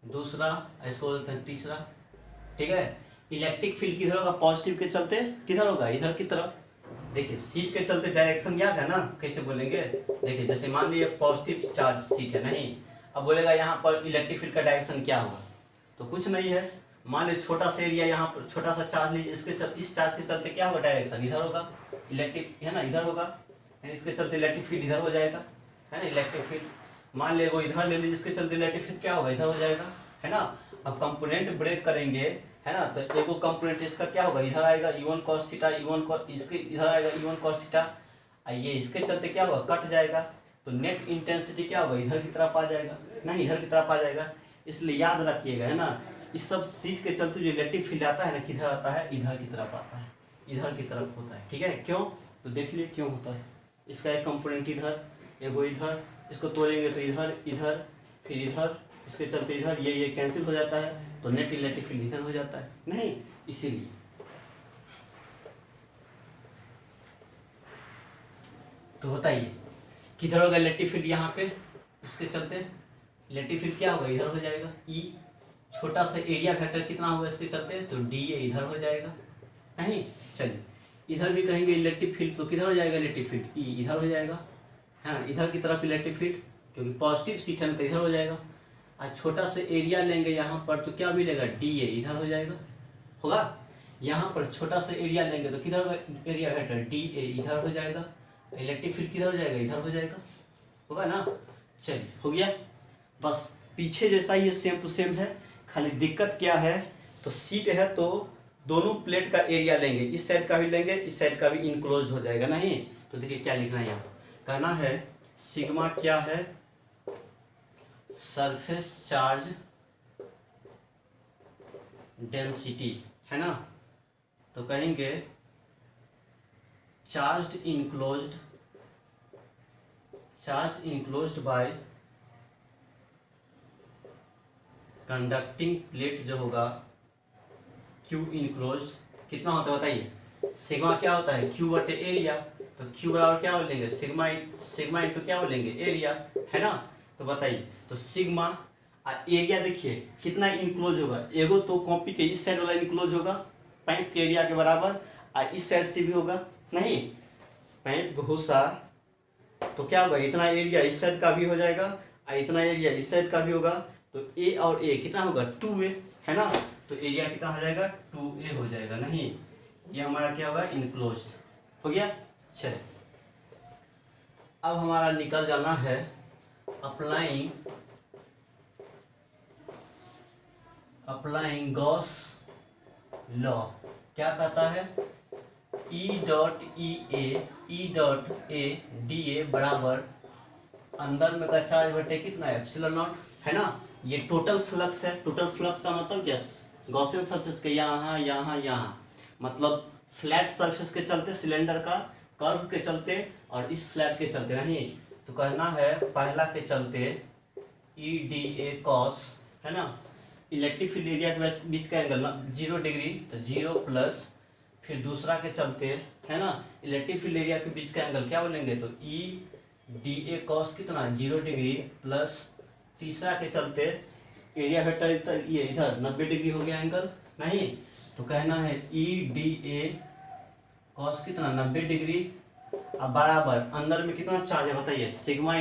दूसरा, इसको बोलते हैं तीसरा, ठीक है। इलेक्ट्रिक फील्ड किधर होगा, पॉजिटिव के चलते किधर होगा, इधर की तरफ। देखिए सीट के चलते डायरेक्शन याद है ना, कैसे बोलेंगे। देखिए जैसे मान लीजिए पॉजिटिव चार्ज सीट है, नहीं। अब बोलेगा यहाँ पर इलेक्ट्रिक फील्ड का डायरेक्शन क्या होगा, तो कुछ नहीं है। मान लीजिए छोटा सा एरिया, यहाँ पर छोटा सा चार्ज लीजिए, इस चार्ज के चलते क्या होगा, डायरेक्शन इधर होगा, इलेक्ट्रिक है ना, इधर होगा। इसके चलते इलेक्ट्रिक फील्ड इधर हो जाएगा, है ना। इलेक्ट्रिक फील्ड मान ले वो इधर ले लीजिए, इसके चलते इलेक्ट्रिक फील्ड क्या होगा, इधर हो जाएगा, है ना। अब कंपोनेंट ब्रेक करेंगे, है ना, तो एगो कंपोनेंट इसका क्या होगा, इधर आएगा E1 cos theta, E1 cos, इसके इधर आएगा E1 cos थीटा, ये इसके चलते क्या होगा, कट जाएगा। तो नेट इंटेंसिटी क्या होगा, इधर की तरफ आ जाएगा, नहीं इधर की तरफ आ जाएगा। इसलिए याद रखिएगा, है ना, इस सब सीट के चलते जो इलेक्ट्रिक फील्ड आता है ना, किधर आता है, इधर की तरफ आता है, इधर की तरफ होता है, ठीक है। क्यों, तो देख लिए क्यों होता है। इसका एक कंपोनेंट इधर, एगो इधर, इसको तोड़ेंगे तो इधर इधर फिर इधर, इसके चलते इधर ये कैंसिल हो जाता है, तो नेट इलेक्ट्रिक फील्ड इधर हो जाता है, नहीं, इसीलिए। तो बताइए किधर होगा इलेक्ट्रिक फील्ड, यहाँ पे इसके चलते इलेक्ट्रिक फील्ड क्या होगा, इधर हो जाएगा। ई छोटा सा एरिया फैक्टर कितना होगा इसके चलते, तो डी ए इधर हो जाएगा, नहीं। चलिए इधर भी कहेंगे इलेक्ट्रिक फील्ड, तो किधर हो जाएगा इलेक्ट्रिक फील्ड, ई इधर हो जाएगा, हाँ इधर की तरफ इलेक्ट्रिक फील्ड, क्योंकि पॉजिटिव सीट है तो इधर हो जाएगा। आज छोटा सा एरिया लेंगे यहाँ पर, तो क्या मिलेगा, डी ए इधर हो जाएगा, होगा। यहाँ पर छोटा सा एरिया लेंगे तो किधर होगा, एरिया वेक्टर डी ए इधर हो जाएगा, इलेक्ट्रिक फील्ड किधर हो जाएगा, इधर हो जाएगा, होगा ना। चलिए हो गया, बस पीछे जैसा ये सेम टू सेम है। खाली दिक्कत क्या है, तो सीट है तो दोनों प्लेट का एरिया लेंगे, इस साइड का भी लेंगे, इस साइड का भी इनक्लोज हो जाएगा, नहीं। तो देखिए क्या लिखना है यहाँ, कहना है सिग्मा क्या है, सरफेस चार्ज डेंसिटी, है ना। तो कहेंगे charge enclosed bye conducting plate जो होगा, क्यू इनक्लोज्ड कितना होता है बताइए, सिग्मा क्या होता है, क्यू बटे एरिया। तो क्यू बराबर क्या लेंगे, सिग्मा इंटू क्या लेंगे, एरिया, है ना। तो बताइए, तो सिग्मा एरिया देखिए कितना इनक्लोज होगा, एगो तो कॉपी के इस साइड वाला इनक्लोज होगा पाइप के एरिया के बराबर, और इस साइड से भी होगा नहीं, पाइप घुसा तो क्या होगा, इतना एरिया इस साइड का भी हो जाएगा और इतना एरिया इस साइड का भी होगा, तो ए और ए कितना होगा 2a, है ना। तो एरिया कितना हो जाएगा 2a हो जाएगा नहीं, ये हमारा क्या होगा इनक्लोज्ड हो गया। चलिए अब हमारा निकल जाना है अप्लाइंग गॉस लॉ। क्या कहता है, E dot A D A बराबर अंदर में का चार्ज बटे कितना है एप्सिलॉन नॉट, है ना। ये टोटल फ्लक्स है, टोटल फ्लक्स का मतलब क्या, गॉसियन सरफेस के यहाँ मतलब फ्लैट सरफेस के चलते, सिलेंडर का कर्व के चलते और इस फ्लैट के चलते नहीं, तो कहना है पहला के चलते ई डी ए कॉस, है ना, इलेक्ट्रिक फील्ड एरिया के बीच का एंगल 0 डिग्री, तो 0 प्लस, फिर दूसरा के चलते, है ना, इलेक्ट्रिक फील्ड एरिया के बीच का एंगल क्या बोलेंगे, तो ई डी ए कॉस कितना 0 डिग्री प्लस, तीसरा के चलते एरिया वेक्टर ये इधर 90 डिग्री हो गया एंगल नहीं, तो कहना है ई डी ए कॉस कितना 90 डिग्री, अब बराबर अंदर में कितना चार्ज है बताइए, सिग्मा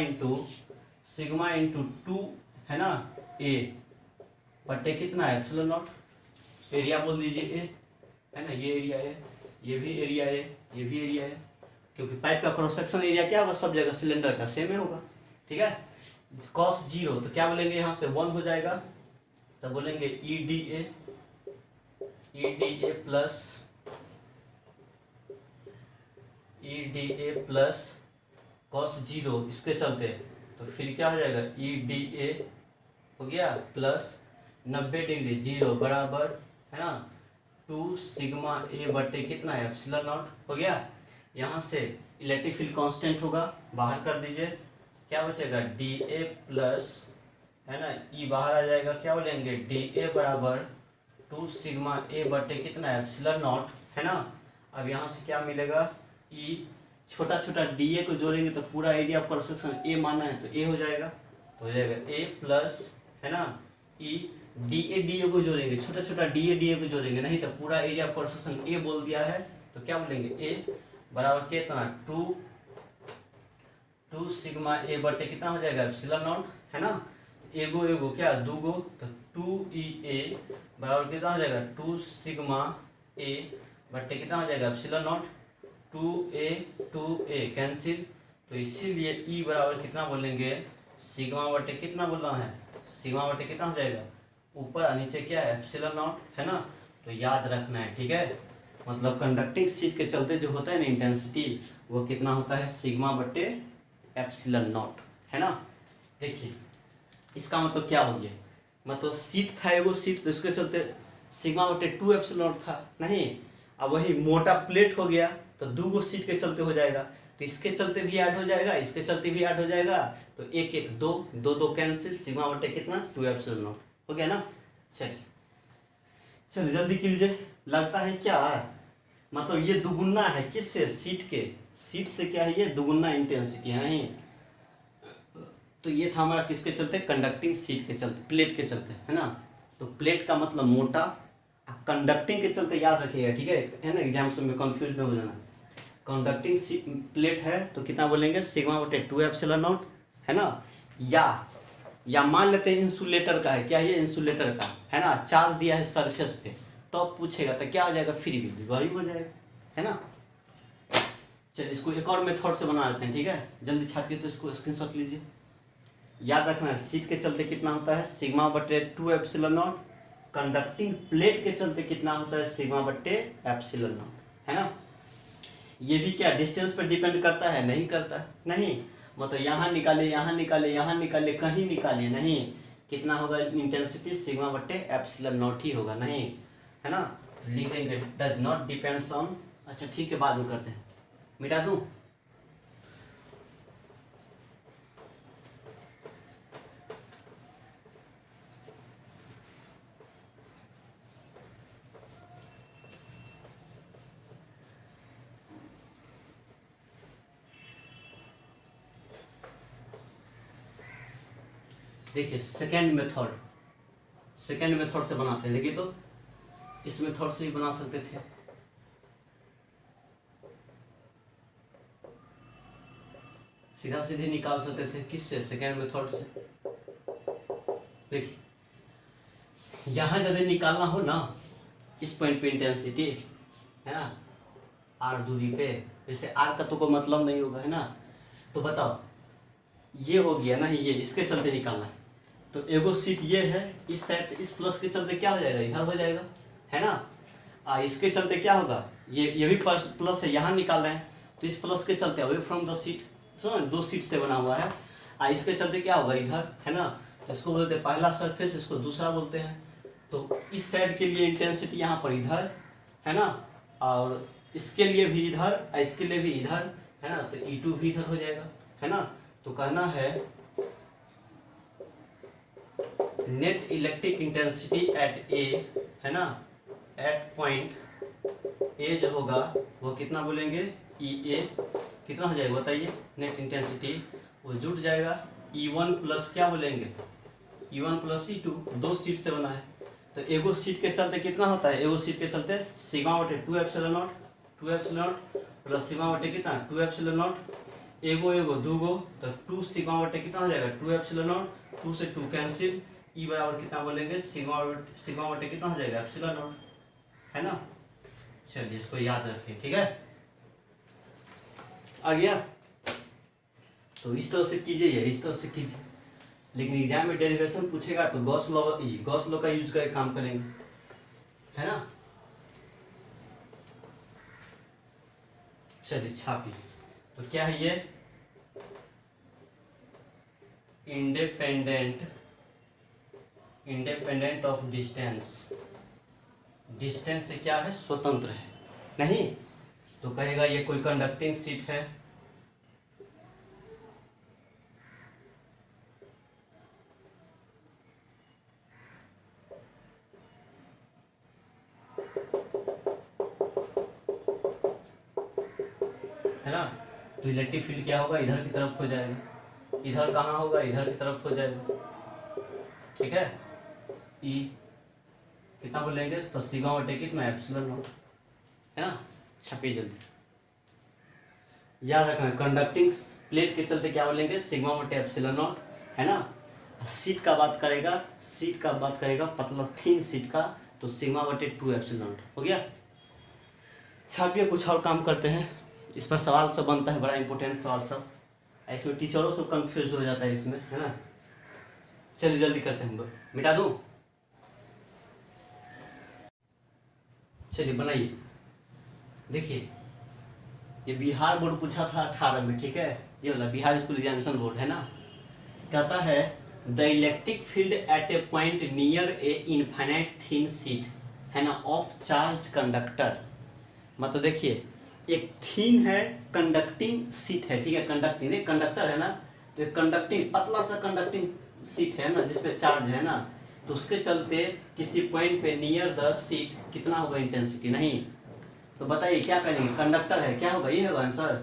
इंटू 2, है ना, ए बटे कितना है एप्सिलॉन नॉट, एरिया बोल दीजिए ए, है ना, ये एरिया है, ये भी एरिया है, ये भी एरिया है, क्योंकि पाइप का क्रॉस सेक्शन एरिया क्या होगा सब जगह सिलेंडर का सेम ही होगा, ठीक है। कॉस 0 तो क्या बोलेंगे यहाँ से 1 हो जाएगा, तो बोलेंगे E D A plus cos 0 इसके चलते, तो फिर क्या हो जाएगा ई डी ए हो गया प्लस 90 डिग्री 0 बराबर, है ना, 2 सिग्मा ए बटे कितना है एप्सिलॉन नॉट हो गया। यहाँ से इलेक्ट्रिक फील्ड कांस्टेंट होगा, बाहर कर दीजिए, क्या बचेगा डी ए प्लस, है ना, ई बाहर आ जाएगा, क्या बोलेंगे डी ए बराबर 2 सिग्मा ए बटे कितना है एप्सिलॉन नॉट, है ना। अब यहाँ से क्या मिलेगा, ई छोटा छोटा डी ए को जोड़ेंगे तो पूरा एरिया पर सेक्शन ए माना है तो ए हो जाएगा, तो हो जाएगा ए प्लस, है ना, ई डी ए को जोड़ेंगे, छोटा छोटा डी ए को जोड़ेंगे नहीं तो पूरा एरिया पर सेक्शन ए बोल दिया है, तो क्या बोलेंगे ए बराबर कितना 2 सिग्मा ए बटे कितना हो जाएगा एप्सिलॉन नॉट, है ना, एगो क्या दूगो, तो 2 ई ए बराबर कितना हो जाएगा 2 सिग्मा ए बटे कितना हो जाएगा एप्सिलॉन नॉट, 2a कैंसिल, तो इसीलिए ई बराबर कितना बोलेंगे सिग्मा बटे कितना बोलना है, सिग्मा बटे कितना हो जाएगा ऊपर और नीचे क्या है एप्सिलॉन नॉट, है ना। तो याद रखना है, ठीक है, मतलब कंडक्टिंग शीट के चलते जो होता है ना इंटेंसिटी वो कितना होता है सिग्मा बटे एप्सिलॉन नॉट, है ना। देखिए इसका मतलब क्या हो गया, मतलब शीट था एगो शीट तो इसके चलते सिग्मा बटे 2 एप्सिलॉन नॉट था नहीं, अब वही मोटा प्लेट हो गया तो 2 शीट के चलते हो जाएगा, तो इसके चलते भी ऐड हो जाएगा, इसके चलते भी ऐड हो जाएगा, तो 1 1 2 कैंसिल, सिग्मा बटे कितना 2 एप्सिलॉन नॉट हो गया ना। चलिए जल्दी कीजिए, लगता है क्या मतलब ये दुगुना है किससे, सीट से क्या है ये दुगुना इंटेंसिटी है नहीं, तो ये था हमारा किसके चलते कंडक्टिंग शीट के चलते, प्लेट के चलते, है ना। तो प्लेट का मतलब मोटा, कंडक्टिंग के चलते याद रखिएगा, ठीक है ना, एग्जाम से में कंफ्यूज नहीं हो जाना। कंडक्टिंग प्लेट है तो कितना बोलेंगे सिग्मा बटे 2 एप्सिलॉन नॉट, है ना, या मान लेते हैं इंसुलेटर का है, क्या ये इंसुलेटर का है ना, चार्ज दिया है सरफेस पे, तो पूछेगा तो क्या हो जाएगा फ्री भी वही हो जाएगा, है ना। चलिए इसको एक और मेथड से बना लेते हैं, ठीक है, जल्दी छापिए तो इसको स्क्रीनशॉट लीजिए। याद रखना है शीट के चलते कितना होता है सिग्मा बटे 2 एप्सिलॉन नॉट, कंडक्टिंग प्लेट के चलते कितना होता है सिग्मा बटे एप्सिलॉन नॉट, है ना। ये भी क्या डिस्टेंस पर डिपेंड करता है, नहीं करता नहीं, मतलब यहाँ निकाले कहीं निकाले नहीं, कितना होगा इंटेंसिटी सिग्मा बटे एप्सिलॉन नॉट ही होगा नहीं, है ना। लिख देंगे डज नॉट डिपेंड्स ऑन, अच्छा ठीक है बाद में करते हैं, मिटा दूँ। देखिए सेकेंड मेथड से बनाते हैं, देखिए तो इस मेथड से भी बना सकते थे, सीधा सीधे निकाल सकते थे, किससे, सेकेंड मेथड से। देखिए यहाँ यदि निकालना हो ना इस पॉइंट पे इंटेंसिटी है ना, आर दूरी पे, जैसे आर का तो कोई मतलब नहीं होगा है ना, तो बताओ ये हो गया ना, ये इसके चलते निकालना है। तो एगो सीट ये है इस साइड, इस प्लस के चलते क्या हो जाएगा, इधर हो जाएगा है ना। इसके चलते क्या होगा, ये भी प्लस है, यहाँ निकाल रहे हैं तो इस प्लस के चलते अवे फ्रॉम द सीट, सुनो 2 सीट से बना हुआ है। इसके चलते क्या होगा, इधर है ना, तो इसको बोलते हैं पहला सरफेस, इसको दूसरा बोलते हैं। तो इस साइड के लिए इंटेंसिटी यहाँ पर इधर है ना, और इसके लिए भी इधर, इसके लिए भी इधर है ना, तो E2 भी इधर हो जाएगा है ना। तो कहना है नेट इलेक्ट्रिक इंटेंसिटी एट ए है ना, एट पॉइंट ए जो होगा वो कितना बोलेंगे, E A कितना हो जाएगा बताइए, नेट इंटेंसिटी वो जुट जाएगा E1 प्लस क्या बोलेंगे, E1 प्लस E2, 2 सीट से बना है। तो एगो सीट के चलते कितना होता है, एगो सीट के चलते सिग्मा बटे 2 epsilon not, 2 epsilon not plus sigma बटे कितना 2 एप्सिलॉन नॉट, एगो एगो दूगो तो 2 सिग्मा बटे कितना हो जाएगा 2 एप्सिलॉन नॉट, 2 से 2 कैंसिल, ई बराबर कितना बोलेंगे सिग्मा बटे कितना हो जाएगा एप्सिलॉन नॉट है ना। चलिए इसको याद रखिए, ठीक है, आ गया। तो इस तरह से कीजिए या इस तरह से कीजिए, लेकिन एग्जाम में डेरिवेशन पूछेगा तो गॉस लॉ का यूज करके काम करेंगे है ना। चलिए छापिए, तो क्या है ये, इंडिपेंडेंट ऑफ डिस्टेंस, डिस्टेंस से क्या है, स्वतंत्र है नहीं। तो कहेगा ये कोई कंडक्टिंग सीट है, है ना। तो इलेक्ट्रिक फील्ड क्या होगा, इधर की तरफ हो जाएगा, इधर कहाँ होगा, इधर की तरफ हो जाएगा, ठीक है। ई कितना बोलेंगे, तो सिग्मा बटे कितना एप्सिलॉन नॉट है ना। छपिए जल्दी, याद रखना कंडक्टिंग प्लेट के चलते क्या बोलेंगे, सिग्मा बटे एप्सिलॉन नॉट है ना। सीट का बात करेगा पतला थीन सीट का, तो सिग्मा बटे 2 एप्सिलॉन नॉट हो गया। छापिए, कुछ और काम करते हैं, इस पर सवाल सब बनता है, बड़ा इंपॉर्टेंट सवाल सब, इसमें टीचरों सब कंफ्यूज हो जाता है इसमें है ना। चलिए जल्दी करते हैं, हम लोग मिटा दूं, चलिए बनाइए। देखिए ये बिहार बोर्ड पूछा था 18 में, ठीक है, ये वाला बिहार स्कूल एग्जामिनेशन बोर्ड है ना। कहता है the electric field at A point near A infinite thin sheet है ना ऑफ चार्ज कंडक्टर। मतलब देखिए एक थीन है, कंडक्टिंग सीट है, ठीक है, कंडक्टिंग कंडक्टर है ना, तो एक कंडक्टिंग पतला सा कंडक्टिंग सीट है ना जिसपे चार्ज है ना, तो उसके चलते किसी पॉइंट पे नियर द सीट कितना होगा इंटेंसिटी, नहीं। तो बताइए क्या करेंगे, कंडक्टर है, क्या होगा, ये होगा आंसर,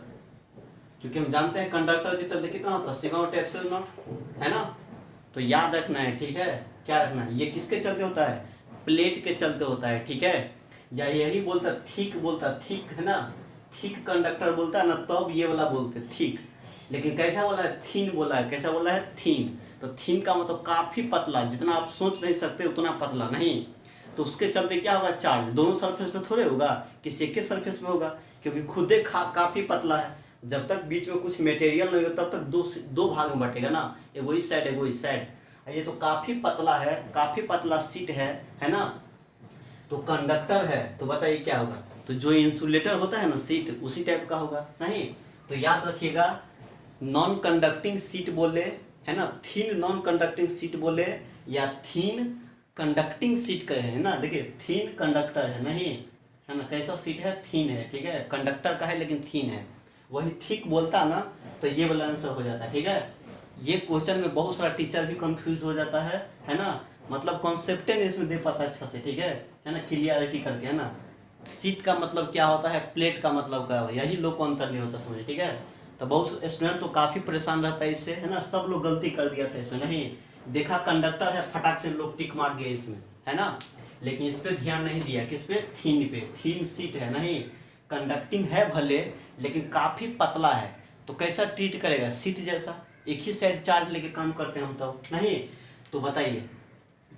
क्योंकि हम जानते हैं कंडक्टर के चलते कितना होता है सिग्मा बटे एप्सिलॉन नॉट है ना। तो याद रखना है, ठीक है, क्या रखना है, ये किसके चलते होता है, प्लेट के चलते होता है, ठीक है। या यही बोलता थिक है ना, थिक कंडक्टर बोलता है ना, तब ये वाला बोलते थिक, लेकिन कैसा बोला है, थीन बोला है, कैसा बोला है, थीन। तो थीन का मतलब काफी पतला, जितना आप सोच नहीं सकते उतना पतला नहीं। तो उसके चलते क्या होगा, चार्ज दोनों सरफेस पे थोड़े होगा, किसी एक के सरफेस में होगा, क्योंकि खुदे काफी पतला है। जब तक बीच में कुछ मटेरियल नहीं होगा तब तक दो भाग में बटेगा ना, एगो इस साइड एगो इस साइड। ये तो काफी पतला है, काफी पतला सीट है ना, तो कंडक्टर है। तो बताइए क्या होगा, तो जो इंसुलेटर होता है ना सीट, उसी टाइप का होगा नहीं। तो याद रखिएगा नॉन कंडक्टिंग सीट बोले है ना, थीन नॉन कंडक्टिंग सीट बोले या थीन कंडक्टिंग सीट कहे है ना। देखिए थीन कंडक्टर है नहीं है ना, कैसा सीट है, थीन है, ठीक है, कंडक्टर का है लेकिन थीन है। वही थिक बोलता ना तो ये वाला आंसर हो जाता है, ठीक है। ये क्वेश्चन में बहुत सारा टीचर भी कंफ्यूज हो जाता है ना, मतलब कॉन्सेप्ट नहीं इसमें दे पाता अच्छा से, ठीक है ना, क्लियरिटी करके है ना। सीट का मतलब क्या होता है, प्लेट का मतलब क्या होता है, यही लोग को अंतर नहीं होता समझे, ठीक है। तो बहुत स्टूडेंट तो काफ़ी परेशान रहता है इससे है ना, सब लोग गलती कर दिया था इसमें, नहीं देखा कंडक्टर है फटाक से लोग टिक मार दिए इसमें है ना, लेकिन इस पर ध्यान नहीं दिया, किस पे, थीन पे, थीन सीट है नहीं, कंडक्टिंग है भले लेकिन काफ़ी पतला है। तो कैसा ट्रीट करेगा, सीट जैसा, एक ही साइड चार्ज लेके काम करते हैं हम तो नहीं। तो बताइए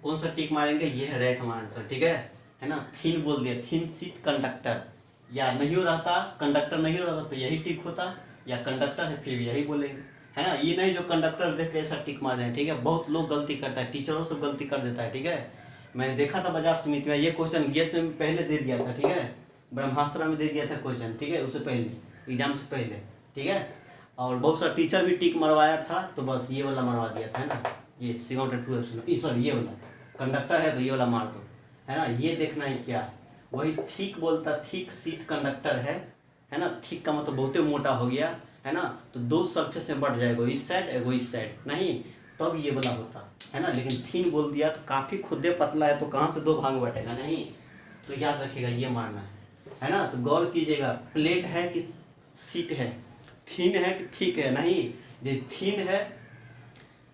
कौन सा टिक मारेंगे, ये है राइट हमारा आंसर, ठीक है ना। थीन बोल दिया, थीन सीट कंडक्टर, या नहीं हो रहा था कंडक्टर नहीं हो रहा था तो यही टिक होता, या कंडक्टर है फिर भी यही बोलेंगे, है ना। ये नहीं जो कंडक्टर देख के ऐसा टिक मार दें, ठीक है। बहुत लोग गलती करता है, टीचरों से गलती कर देता है, ठीक है। मैंने देखा था बाजार समिति में, ये क्वेश्चन गेस में पहले दे दिया था, ठीक है, ब्रह्मास्त्र में दे दिया था क्वेश्चन, ठीक है, उससे पहले एग्जाम से पहले, ठीक है। और बहुत सा टीचर भी टिक मरवाया था, तो बस ये वाला मरवा दिया था, है ना। ये सॉरी ये वाला कंडक्टर है तो ये वाला मार दो, है ना। ये देखना है क्या, वही ठीक बोलता, ठीक सीट कंडक्टर है ना। ठीक का मतलब बहुते मोटा हो गया, है ना, तो दो सरफेस में बढ़ जाएगा, इस साइड एगो इस साइड, नहीं तब ये वाला होता है ना। लेकिन थीन बोल दिया तो काफ़ी खुदे पतला है, तो कहाँ से दो भाग बटेगा, नहीं। तो याद रखिएगा ये मारना है ना। तो गौर कीजिएगा, प्लेट है कि सीट है, थीन है कि ठीक है, नहीं। ये थीन है,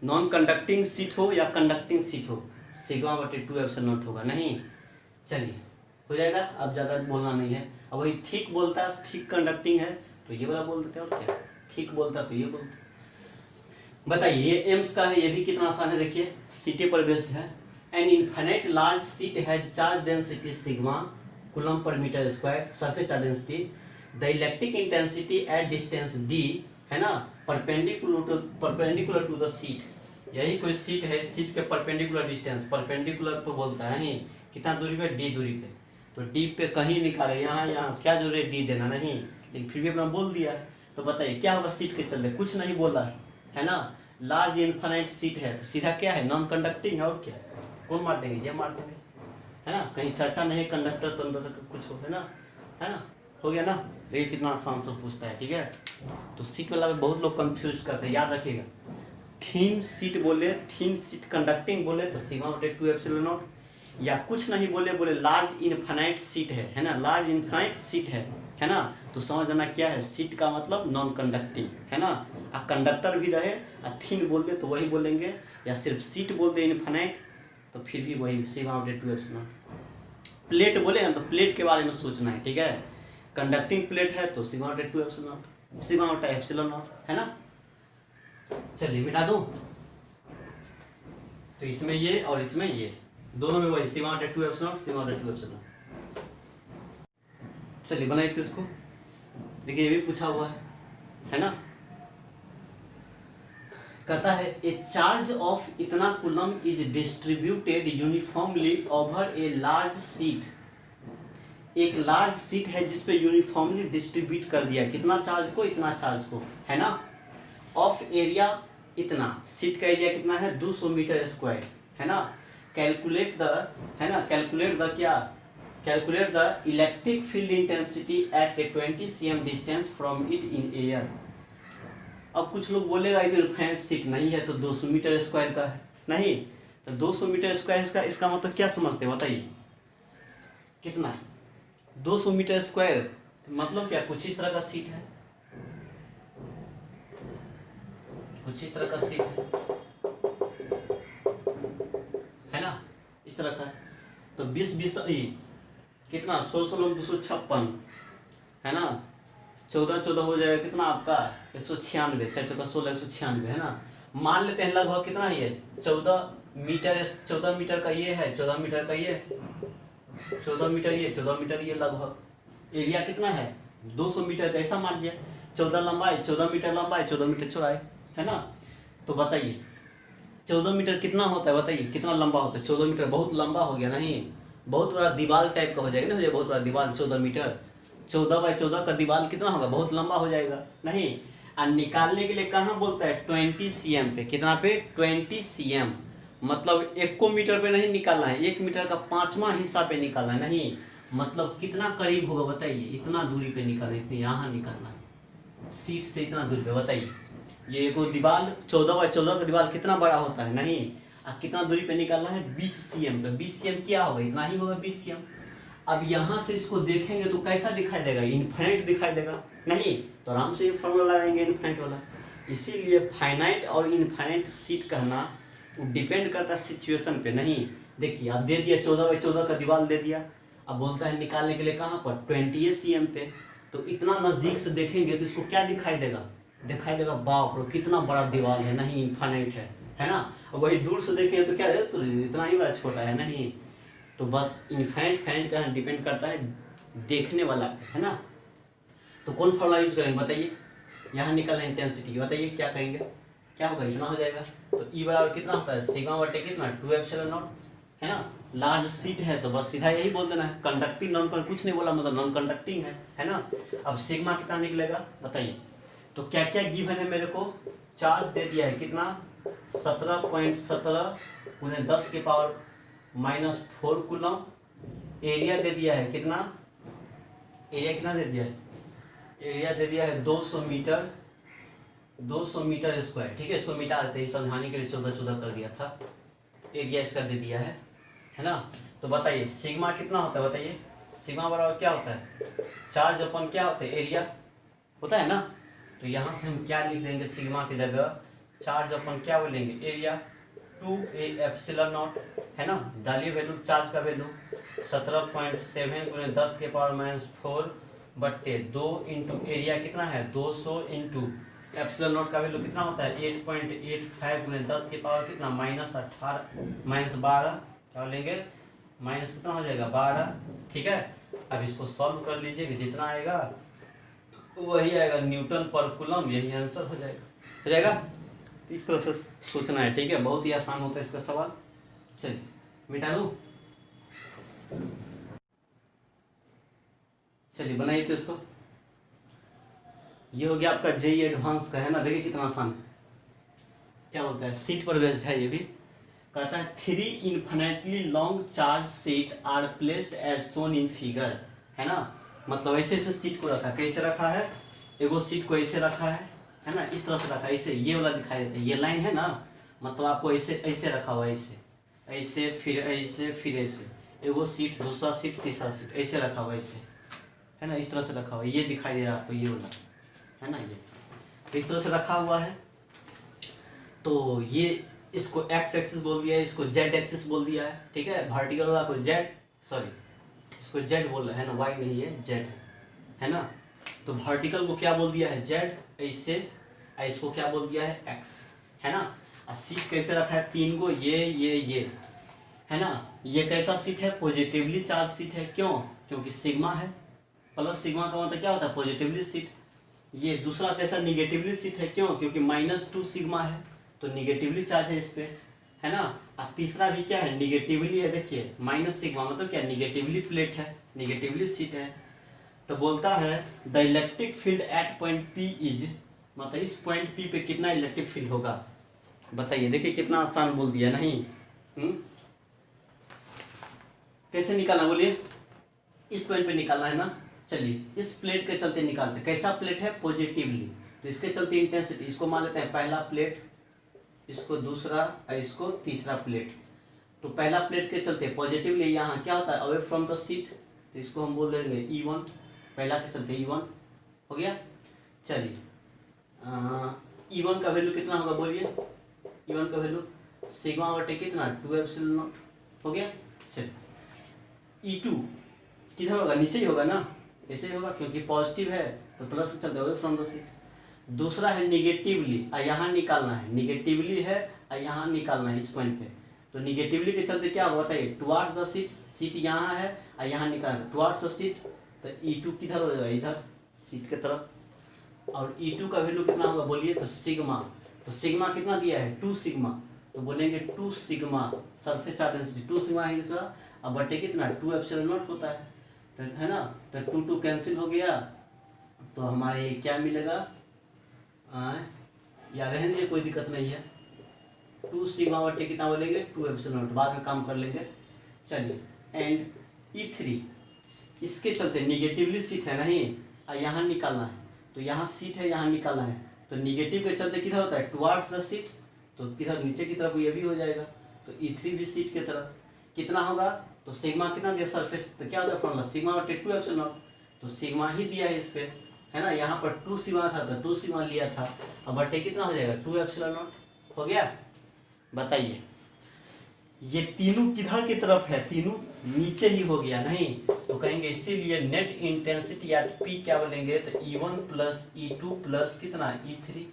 नॉन कंडक्टिंग सीट हो या कंडक्टिंग सीट हो, सिग्मा बटे 2 एप्सिलॉन नॉट होगा, नहीं। चलिए हो जाएगा, अब ज़्यादा बोलना नहीं है। अब वही ठीक बोलता है, ठीक कंडक्टिंग है तो ये वाला बोल देते हैं, और क्या, ठीक बोलता तो ये बोलते। बताइए ये एम्स का है, ये भी कितना आसान है, देखिए सीटे पर बेस्ड है। An infinite large sheet has charge density sigma coulomb per metre square, surface charge density, the electric intensity at distance D, है ना, परपेंडिकुलर टू द सीट। यही कोई सीट है, सीट के परपेंडिकुलर डिस्टेंस, परपेंडिकुलर पर बोलता है, नहीं कितना दूरी पे, डी दूरी पे। तो डी पे कहीं निकाले, यहाँ क्या जरूरी है डी देना, नहीं, लेकिन फिर भी अपना बोल दिया है। तो बताइए क्या होगा, सीट के चलते कुछ नहीं बोला है ना। लार्ज इनफाइनाइट सीट है तो सीधा क्या है, नॉन कंडक्टिंग है, और क्या, कौन मार देंगे, ये मार देंगे, है ना। कहीं चर्चा नहीं कंडक्टर कुछ हो, है ना, हो गया ना। देखिए कितना आसान से पूछता है, ठीक है। तो सीट वाला में बहुत लोग कंफ्यूज करते हैं, याद रखिएगा। थीन सीट बोले, थीन सीट कंडक्टिंग बोले तो सिग्मा बटे 2 एप्सिलॉन नॉट, या कुछ नहीं बोले लार्ज इनफाइनाइट सीट है ना, लार्ज इनफाइनाइट सीट है ना। तो समझ जाना क्या है, सीट का मतलब नॉन कंडक्टिंग, है ना। कंडक्टर भी रहे थीन बोल दे तो वही बोलेंगे, या सिर्फ सीट बोल दे इनफाइनाइट तो फिर भी वही सिग्मा बटे 2 एप्सिलॉन नॉट। प्लेट बोले ना तो प्लेट के बारे में सोचना है, ठीक है। कंडक्टिंग प्लेट है तो सिग्मा बटे 2 एप्सिलॉन नॉट, सिग्मा बटे एप्सिलॉन नॉट, है ना। चलिए मिटा दूं, तो इसमें ये और इसमें ये दोनों में वही सिग्मा बटे 2 एप्सिलॉन नॉट, सिग्मा बटे 2 एप्सिलॉन नॉट। चलिए बनाइए तो इसको, देखिए ये भी पूछा हुआ है ना। कहता है ए चार्ज ऑफ इतना coulomb is distributed uniformly over a large seat. एक लार्ज सीट है जिसपे यूनिफॉर्मली डिस्ट्रीब्यूट कर दिया, कितना चार्ज को, इतना चार्ज को, है ना। ऑफ एरिया इतना, सीट का एरिया कितना है 200 मीटर स्क्वायर, है ना। कैलकुलेट द, है ना, कैलकुलेट द क्या, calculate the electric field intensity at A 20 cm distance from it in air. अब कुछ लोग बोलेगा कि रिफाइंड सीट नहीं है तो 200 मीटर स्क्वायर का है, नहीं तो 200 मीटर स्क्वायर इसका मतलब क्या समझते हैं बताइए, कितना 200 मीटर स्क्वायर मतलब क्या, कुछ इस तरह का सीट है, कुछ इस तरह का सीट है ना, इस तरह का। तो 20 कितना 16 256, है ना, 14 हो जाएगा कितना आपका 196, 4 चौका 16 196, है ना। मान लेते हैं लगभग कितना ही है 14 मीटर का ये है, 14 मीटर का ये, 14 मीटर ये, 14 मीटर ये, लगभग एरिया कितना है 200 मीटर, ऐसा मान लिया। 14 लंबाई, 14 मीटर लंबाई, 14 मीटर चौड़ाई, है ना। तो बताइए 14 मीटर कितना होता है, बताइए कितना लंबा होता है। 14 मीटर बहुत लंबा हो गया, नहीं बहुत बड़ा दीवार टाइप का हो जाएगा ना, बहुत बड़ा दीवार 14 मीटर, 14 बाई 14 का दीवार कितना होगा, बहुत लंबा हो जाएगा, नहीं। और निकालने के लिए कहाँ बोलता है 20 cm पे, कितना पे 20 cm, मतलब 1 मीटर पे नहीं निकालना है, 1 मीटर का 5वां हिस्सा पे निकालना है, नहीं मतलब कितना करीब होगा बताइए, इतना दूरी पे निकालना, इतने यहाँ निकालना है सीट से, इतना दूरी पे। बताइए ये एक दीवार 14 बाई 14 का दीवार कितना बड़ा होता है, नहीं कितना दूरी पे निकालना है 20 cm पे। 20 cm क्या होगा, इतना ही होगा 20 cm। अब यहाँ से इसको देखेंगे तो कैसा दिखाई देगा, इनफाइनाइट दिखाई देगा, नहीं तो आराम से ये फॉर्मूला लगाएंगे इनफाइनाइट वाला। इसीलिए फाइनाइट और इनफाइनाइट सीट कहना वो डिपेंड करता है सिचुएशन पे, नहीं। देखिए अब दे दिया 14 बाई 14 का दीवार दे दिया, अब बोलता है निकालने के लिए कहाँ पर 20 cm पे, तो इतना नज़दीक से देखेंगे तो इसको क्या दिखाई देगा, दिखाई देगा बाप रे कितना बड़ा दीवार है, नहीं इनफाइनाइट है ना। वही दूर से देखें तो क्या है, तो इतना ही बड़ा छोटा है, नहीं। तो बस इनफाइनाइट फाइनाइट का डिपेंड करता है देखने वाला पे, है ना। तो कौन फॉर्मूला यूज करेंगे बताइए, यहाँ निकलना इंटेंसिटी, बताइए क्या करेंगे, क्या होगा, इतना हो जाएगा। तो ई बराबर कितना होता है, सिग्मा बटे कितना 2 एप्सिलॉन नॉट, है ना। लार्ज सीट है तो बस सीधा यही बोल देना है, कंडक्टिंग नॉन, कुछ नहीं बोला, मतलब नॉन कंडक्टिंग है ना। अब सिग्मा कितना निकलेगा बताइए। तो क्या क्या गिवन है मेरे को, चार्ज दे दिया है कितना 17.17 उन्हें 10 के पावर -4 कूलम, एरिया दे दिया है कितना, एरिया कितना दे दिया है, एरिया दे दिया है 200 मीटर, 200 मीटर स्क्वायर, ठीक है। इसको मिटा देते हैं समझाने के लिए, 14 कर दिया था, एरिया इसका दे दिया है ना। तो बताइए सिग्मा कितना होता है, बताइए सिग्मा बराबर क्या होता है, चार्ज अपन क्या होता है, एरिया होता है ना। तो यहाँ से हम क्या लिख देंगे, सिग्मा की जगह चार्ज अपन क्या बोलेंगे, एरिया 2a एप्सिलॉन नॉट, है ना। डालिए वैल्यू, चार्ज का वैल्यू 17.7 गुणे 10 के पावर -4 बट्टे 2 इंटू एरिया कितना है 200 इंटू एप्सिलॉन नॉट का वैल्यू कितना होता है 8.85 गुणे 10 के पावर कितना -12, क्या लेंगे माइनस कितना हो जाएगा 12, ठीक है। अब इसको सॉल्व कर लीजिए, जितना आएगा वही आएगा न्यूटन पर कूलम, यही आंसर हो जाएगा। इस तरह से सोचना है, ठीक है, बहुत ही आसान होता है इसका सवाल। चलिए मिटा दूं, चलिए बनाइए तो इसको। ये हो गया आपका जेई एडवांस का, है ना। देखिए कितना आसान है, क्या बोलता है, सीट पर बेस्ड है ये भी। कहता है 3 infinitely long charge sheet are placed as shown in figure, है ना। मतलब ऐसे ऐसे सीट को रखा है, कैसे रखा है, एगो सीट को ऐसे रखा है ना, इस तरह से रखा है, ऐसे ये वाला दिखाई देता है, ये लाइन है ना, मतलब आपको ऐसे ऐसे रखा हुआ है, ऐसे ऐसे फिर ऐसे फिर ऐसे, एगो सीट दूसरा सीट तीसरा सीट ऐसे रखा हुआ है, ऐसे, है ना, इस तरह से रखा हुआ है, ये दिखाई दे रहा है आपको, ये वाला है ना, ये तो इस तरह से रखा हुआ है। तो ये इसको एक्स एक्सिस बोल दिया है, इसको जेड एक्सिस बोल दिया है, ठीक है। वर्टिकल वाला को जेड, सॉरी इसको जेड बोल रहा है ना, वाई नहीं है जेड, है ना। तो वर्टिकल को क्या बोल दिया है जेड, ऐसे, इसको क्या बोल दिया है एक्स, है ना। और सीट कैसे रखा है 3 को, ये है ना। ये कैसा सीट है, पॉजिटिवली चार्ज सीट है, क्यों, क्योंकि सिग्मा है, प्लस सिग्मा का मतलब क्या होता है पॉजिटिवली सीट। ये दूसरा कैसा निगेटिवली सीट है, क्यों, क्योंकि -2 सिग्मा है, तो निगेटिवली चार्ज है इस पे, है ना। और तीसरा भी क्या है निगेटिवली है, देखिए माइनस सिग्मा मतलब क्या निगेटिवली प्लेट है, निगेटिवली सीट है। तो बोलता है the electric field at point P is, मतलब इस पॉइंट पी पे कितना इलेक्ट्रिक फील्ड होगा, बताइए। देखिए कितना आसान बोल दिया, नहीं कैसे निकालना बोलिए, इस पॉइंट पे निकालना है ना। चलिए इस प्लेट के चलते निकालते, कैसा प्लेट है पॉजिटिवली, तो इसके चलते इंटेंसिटी, इसको मान लेते हैं पहला प्लेट, इसको दूसरा और इसको तीसरा प्लेट। तो पहला प्लेट के चलते पॉजिटिवली यहाँ क्या होता है अवे फ्रॉम द सीट, तो इसको हम बोल देंगे E1, पहला के चलते E1 हो गया। चलिए E1 का वैल्यू कितना होगा बोलिए, E1 का वैल्यू सिग्मा बटे कितना 2 एप्सिलॉन नॉट हो गया। चलिए E2 किधर होगा, नीचे ही होगा ना, ऐसे ही होगा क्योंकि पॉजिटिव है तो प्लस चलते अवे फ्रॉम द सीट। दूसरा है निगेटिवली, और यहाँ निकालना है, निगेटिवली है और यहाँ निकालना है इस पॉइंट पे। तो निगेटिवली के चलते क्या होगा बताइए, टुवार्ड्स द सीट, सीट यहाँ है और यहाँ निकालना टुवार्ड्स द सीट, तो E2 किधर हो जाएगा इधर सीट के तरफ। और E2 का वैल्यू कितना होगा बोलिए, तो सिग्मा, तो सिग्मा कितना दिया है 2 सिग्मा, तो बोलेंगे 2 sigma surface charge density 2 sigma है सर, अब बटे कितना 2 एप्सिलॉन नॉट होता है, तो है ना। तो 2 कैंसिल हो गया, तो हमारे ये क्या मिलेगा, या रहने दीजिए कोई दिक्कत नहीं है, 2 सिग्मा बटे कितना बोलेंगे 2 एप्सिलॉन नॉट, बाद में काम कर लेंगे। चलिए एंड E3 इसके चलते निगेटिवली सीट है नहीं, और यहाँ निकालना है, तो यहाँ सीट है यहाँ निकालना है, तो निगेटिव के चलते किधर होता है टुवार्ड्स द सीट, तो किधर नीचे की तरफ ये भी हो जाएगा, तो E3 भी सीट की तरफ कितना होगा, तो सिग्मा कितना दिया सरफेस, तो क्या होता है फॉर्मूला सिग्मा बटे 2 एप्सिलॉन नॉट, तो सिग्मा ही दिया है इस पे, है ना। यहाँ पर 2 सिग्मा था तो 2 सिग्मा लिया था, अब बटे कितना हो जाएगा 2 एप्सिलॉन नॉट हो गया। बताइए ये तीनों किधर की तरफ है, तीनों नीचे ही हो गया नहीं, तो कहेंगे इसीलिए नेट इंटेंसिटी या पी क्या बोलेंगे, तो E1 प्लस E2 प्लस कितना E3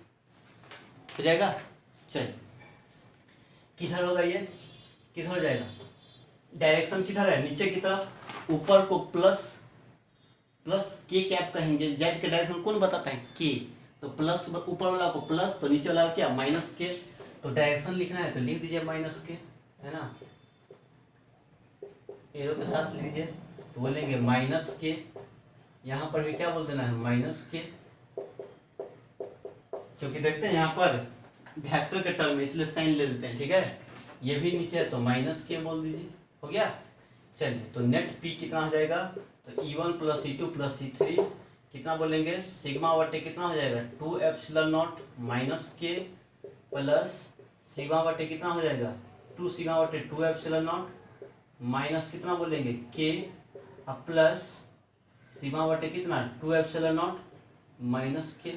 हो जाएगा। चल किधर होगा, ये किधर हो जाएगा, डायरेक्शन किधर है, नीचे की तरफ, ऊपर को प्लस प्लस के कैप कहेंगे, जेड के डायरेक्शन कौन बताता है, के, तो प्लस ऊपर वाला को प्लस, तो नीचे वाला क्या माइनस के, तो डायरेक्शन लिखना है तो लिख दीजिए माइनस के, है ना, एरो के साथ लिख दीजिए, तो बोलेंगे माइनस के, यहाँ पर भी क्या बोल देना है माइनस के, क्योंकि देखते हैं यहाँ पर वेक्टर के टर्म में इसलिए साइन ले लेते हैं, ठीक है, ये भी नीचे है तो माइनस के बोल दीजिए, हो गया। चलिए तो नेट पी कितना हो जाएगा, तो E1 plus E2 plus E3 कितना बोलेंगे, सिग्मा बटे कितना हो जाएगा 2 एप्सिलॉन नॉट माइनस के प्लस सिग्मा बटे कितना हो जाएगा 2 सिग्मा बटे 2 एप्सिलॉन नॉट माइनस कितना बोलेंगे के प्लस सिग्मा बटे कितना 2 एप्सिलॉन नॉट माइनस के,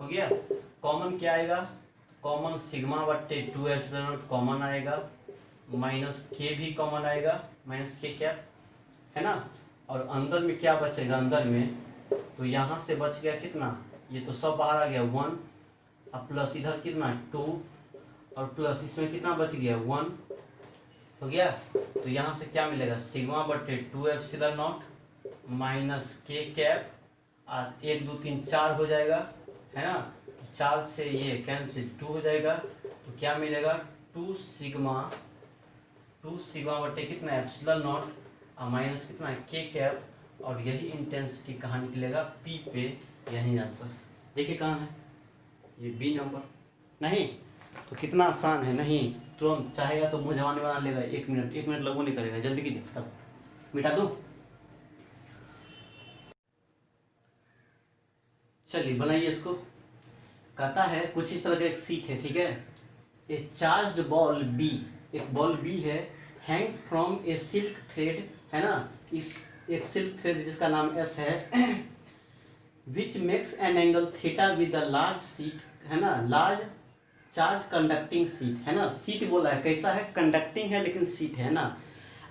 हो गया। कॉमन क्या आएगा, कॉमन सिग्मा बटे 2 एप्सिलॉन नॉट कॉमन आएगा, माइनस के भी कॉमन आएगा, माइनस के क्या है ना, और अंदर में क्या बचेगा, अंदर में तो यहाँ से बच गया कितना, ये तो सब बाहर आ गया 1, अब प्लस इधर कितना 2 और प्लस इसमें कितना बच गया 1, हो गया। तो यहाँ से क्या मिलेगा, सिग्मा बटे 2 एप्सिलॉन नॉट माइनस के कैप, 1 2 3 4 हो जाएगा, है ना, 4 से ये कैंसिल 2 हो जाएगा, तो क्या मिलेगा 2 सिग्मा बटे कितना एप्सिलॉन नॉट माइनस कितना के कैप, और यही इंटेंसिटी कहाँ निकलेगा पी पे, यही आंसर। देखिए कहाँ है ये बी नंबर, नहीं तो कितना आसान है, नहीं तुरंत चाहेगा तो मुँह जवानी बना लेगा, 1 मिनट लगभग नहीं करेगा, जल्दी कीजिए फटाफट, मिटा दो। चलिए बनाइए इसको, कहता है कुछ इस तरह का एक सीट है, ठीक है, ए चार्ज्ड बॉल बी, एक बॉल बी है, Hanks from A silk thread, है ना, इस एक सिल्क थ्रेड जिसका नाम एस है, which makes an angle theta with the large seat, है ना, लार्ज चार्ज कंडक्टिंग सीट, है ना, सीट बोला है, कैसा है कंडक्टिंग है लेकिन सीट है ना,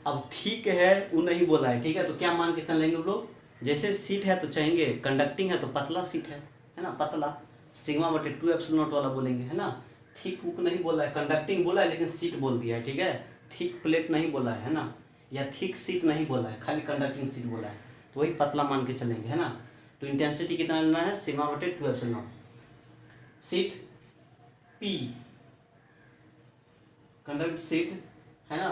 अब ठीक है वो नहीं बोला है, ठीक है, तो क्या मान के चलेंगे हम लोग, जैसे सीट है तो चाहेंगे, कंडक्टिंग है तो पतला सीट है ना, पतला, सिग्मा बटे 2 एप्सिलॉन नॉट वाला बोलेंगे, है ना, थिक बुक नहीं बोला है, कंडक्टिंग बोला है लेकिन सीट बोल दिया है, ठीक है, थिक प्लेट नहीं बोला है ना, या थिक सीट नहीं बोला है, खाली कंडक्टिंग सीट बोला है, तो वही पतला मान के चलेंगे, है ना। तो इंटेंसिटी कितना लेना है, सिग्मा बटे 2 epsilon not, seat P conduct seat, है ना,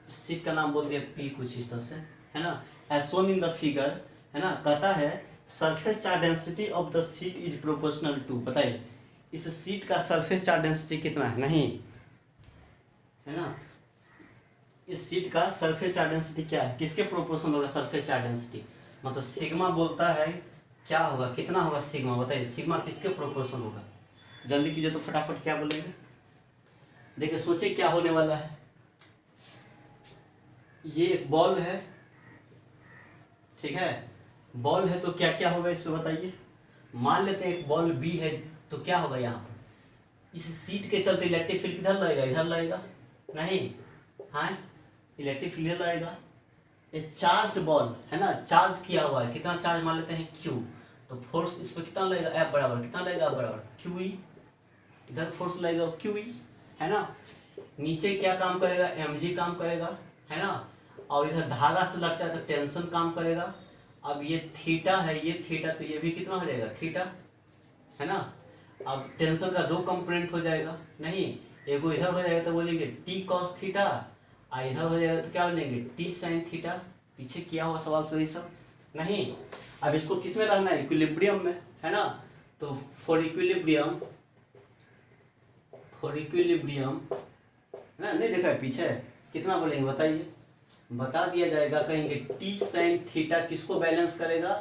सीट का नाम बोल दिया पी कुछ इस तरह से, है ना, as shown in the figure, है ना, कहता है surface charge density of the sheet is proportional to, बताइए इस सीट का सरफेस चार्ज डेंसिटी कितना है, नहीं, है ना, इस सीट का सरफेस चार्ज डेंसिटी क्या है, किसके प्रोपोर्शनल होगा सरफेस चार्ज डेंसिटी, मतलब सिग्मा बोलता है क्या होगा, कितना होगा सिग्मा, बताइए सिग्मा किसके प्रोपोर्शनल होगा, जल्दी कीजिए तो फटाफट क्या बोलेंगे, देखिए सोचिए क्या होने वाला है, ये एक बॉल है, ठीक है, बॉल है तो क्या क्या होगा इसमें बताइए, मान लेते हैं एक बॉल बी है, तो क्या होगा यहाँ पर, इस सीट के चलते इलेक्ट्रिक फील्ड किधर लगेगा, इधर लगेगा, नहीं, हाँ इलेक्ट्रिक फील्ड इधर लगेगा, ये चार्ज्ड बॉल है ना, चार्ज किया हुआ है, कितना चार्ज मान लेते हैं Q, तो फोर्स इस पर कितना लगेगा, F बराबर कितना लगेगा, बराबर QE, इधर फोर्स लगेगा QE, है ना, नीचे क्या काम करेगा mg काम करेगा, है ना, और इधर धागा से लटका है तो टेंशन काम करेगा, अब ये थीटा है, ये थीटा, तो ये भी कितना हो जाएगा थीटा, है ना, अब टेंशन का 2 कंपोनेंट हो जाएगा, नहीं एगो इधर हो जाएगा तो बोलेंगे टी कॉस थीटा, और इधर हो जाएगा तो क्या बोलेंगे टी साइन थीटा, पीछे किया हुआ सवाल सही सब, नहीं, अब इसको किस में रखना है, इक्विलिब्रियम में, है ना, तो फॉर इक्विलिब्रियम ना, नहीं देखा है पीछे कितना बोलेंगे बताइए, बता दिया जाएगा, कहेंगे टी साइन थीटा किसको बैलेंस करेगा,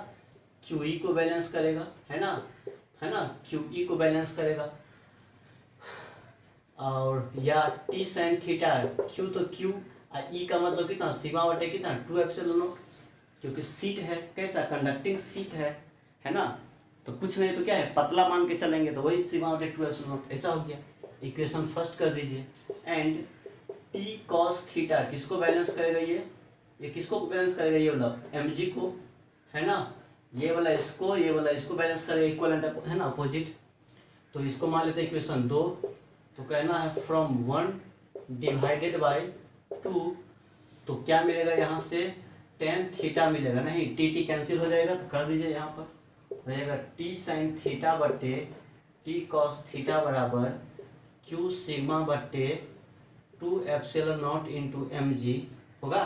QE को बैलेंस करेगा, है ना, QE को बैलेंस करेगा, और या टी साइन थीटा Q तो Q, और E का मतलब कितना सिग्मा बटे कितना 2 एप्सिलॉन नॉट, क्योंकि सीट है कैसा कंडक्टिंग सीट है ना, तो कुछ नहीं तो क्या है, पतला मान के चलेंगे तो वही सिग्मा बटे 2 एप्सिलॉन नॉट, ऐसा हो गया। इक्वेशन फर्स्ट कर दीजिए। एंड टी कॉस थीटा किसको बैलेंस करेगा, ये किसको बैलेंस करेगा, ये वाला mg को, है ना, ये वाला इसको बैलेंस करेगा, इक्वलेंट है ना, अपोजिट। तो इसको मान लेते हैं इक्वेशन 2। तो कहना है फ्रॉम 1 डिवाइडेड बाई 2, तो क्या मिलेगा यहाँ से, टेन थीटा मिलेगा, नहीं टी कैंसिल हो जाएगा, तो कर दीजिए यहाँ पर हो जाएगा टी साइन थीटा बटे टी कॉस थीटा बराबर क्यू सिग्मा बटे 2 epsilon naught into M G होगा।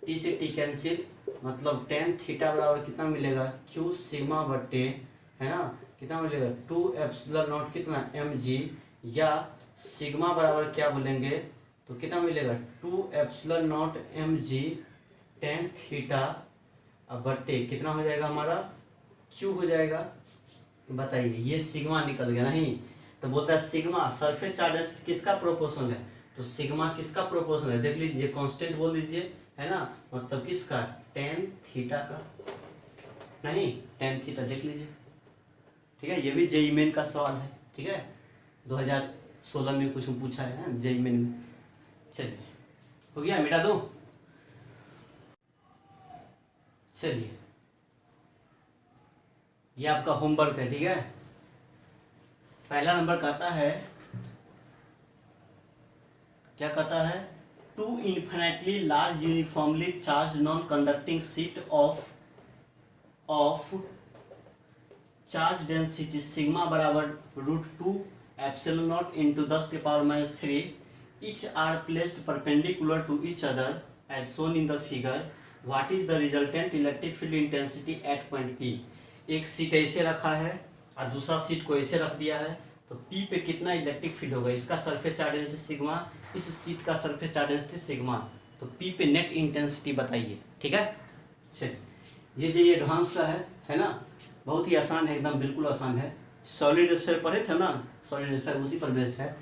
टी से टी कैंसिल, मतलब टेन थीटा बराबर कितना मिलेगा, क्यू सिग्मा बटे, है ना, कितना मिलेगा 2 एप्सिलॉन नॉट कितना एम जी, या सिग्मा बराबर क्या बोलेंगे, तो कितना मिलेगा 2 epsilon naught M G tan theta, अब बटे कितना हो जाएगा हमारा, क्यू हो जाएगा। बताइए ये सिग्मा निकल गया नहीं, तो बोलता है सिग्मा सरफेस चार्ज किसका प्रोपोर्शनल है, तो सिग्मा किसका प्रोपोर्शनल है, देख लीजिए कांस्टेंट बोल दीजिए, है ना, मतलब किसका, टेन थीटा का, नहीं टेन थीटा देख लीजिए, ठीक है। ये भी जेई मेन का सवाल है, ठीक है, 2016 में कुछ पूछा है ना जेई मेन में। चलिए हो गया, मिटा दो, चलिए ये आपका होमवर्क है, ठीक है। पहला नंबर कहता है, क्या कहता है, two infinitely large uniformly charged non conducting sheet of charge density sigma बराबर √2 एप्सिलॉन नॉट इंटू 10 के power -3 each are placed perpendicular to each other as shown in the figure. What is the resultant electric field intensity at point P? एक सीट ऐसे रखा है और दूसरा सीट को ऐसे रख दिया है, तो P पे कितना इलेक्ट्रिक फील्ड होगा, इसका सरफेस चार्ज डेंसिटी सिग्मा, इस सीट का सरफेस चार्ज डेंसिटी सिग्मा, तो P पे नेट इंटेंसिटी बताइए, ठीक है। चलिए ये एडवांस का है ना, बहुत ही आसान है, एकदम बिल्कुल आसान है। सॉलिड स्फीयर पढ़े थे ना, सॉलिड स्फीयर उसी पर बेस्ड है।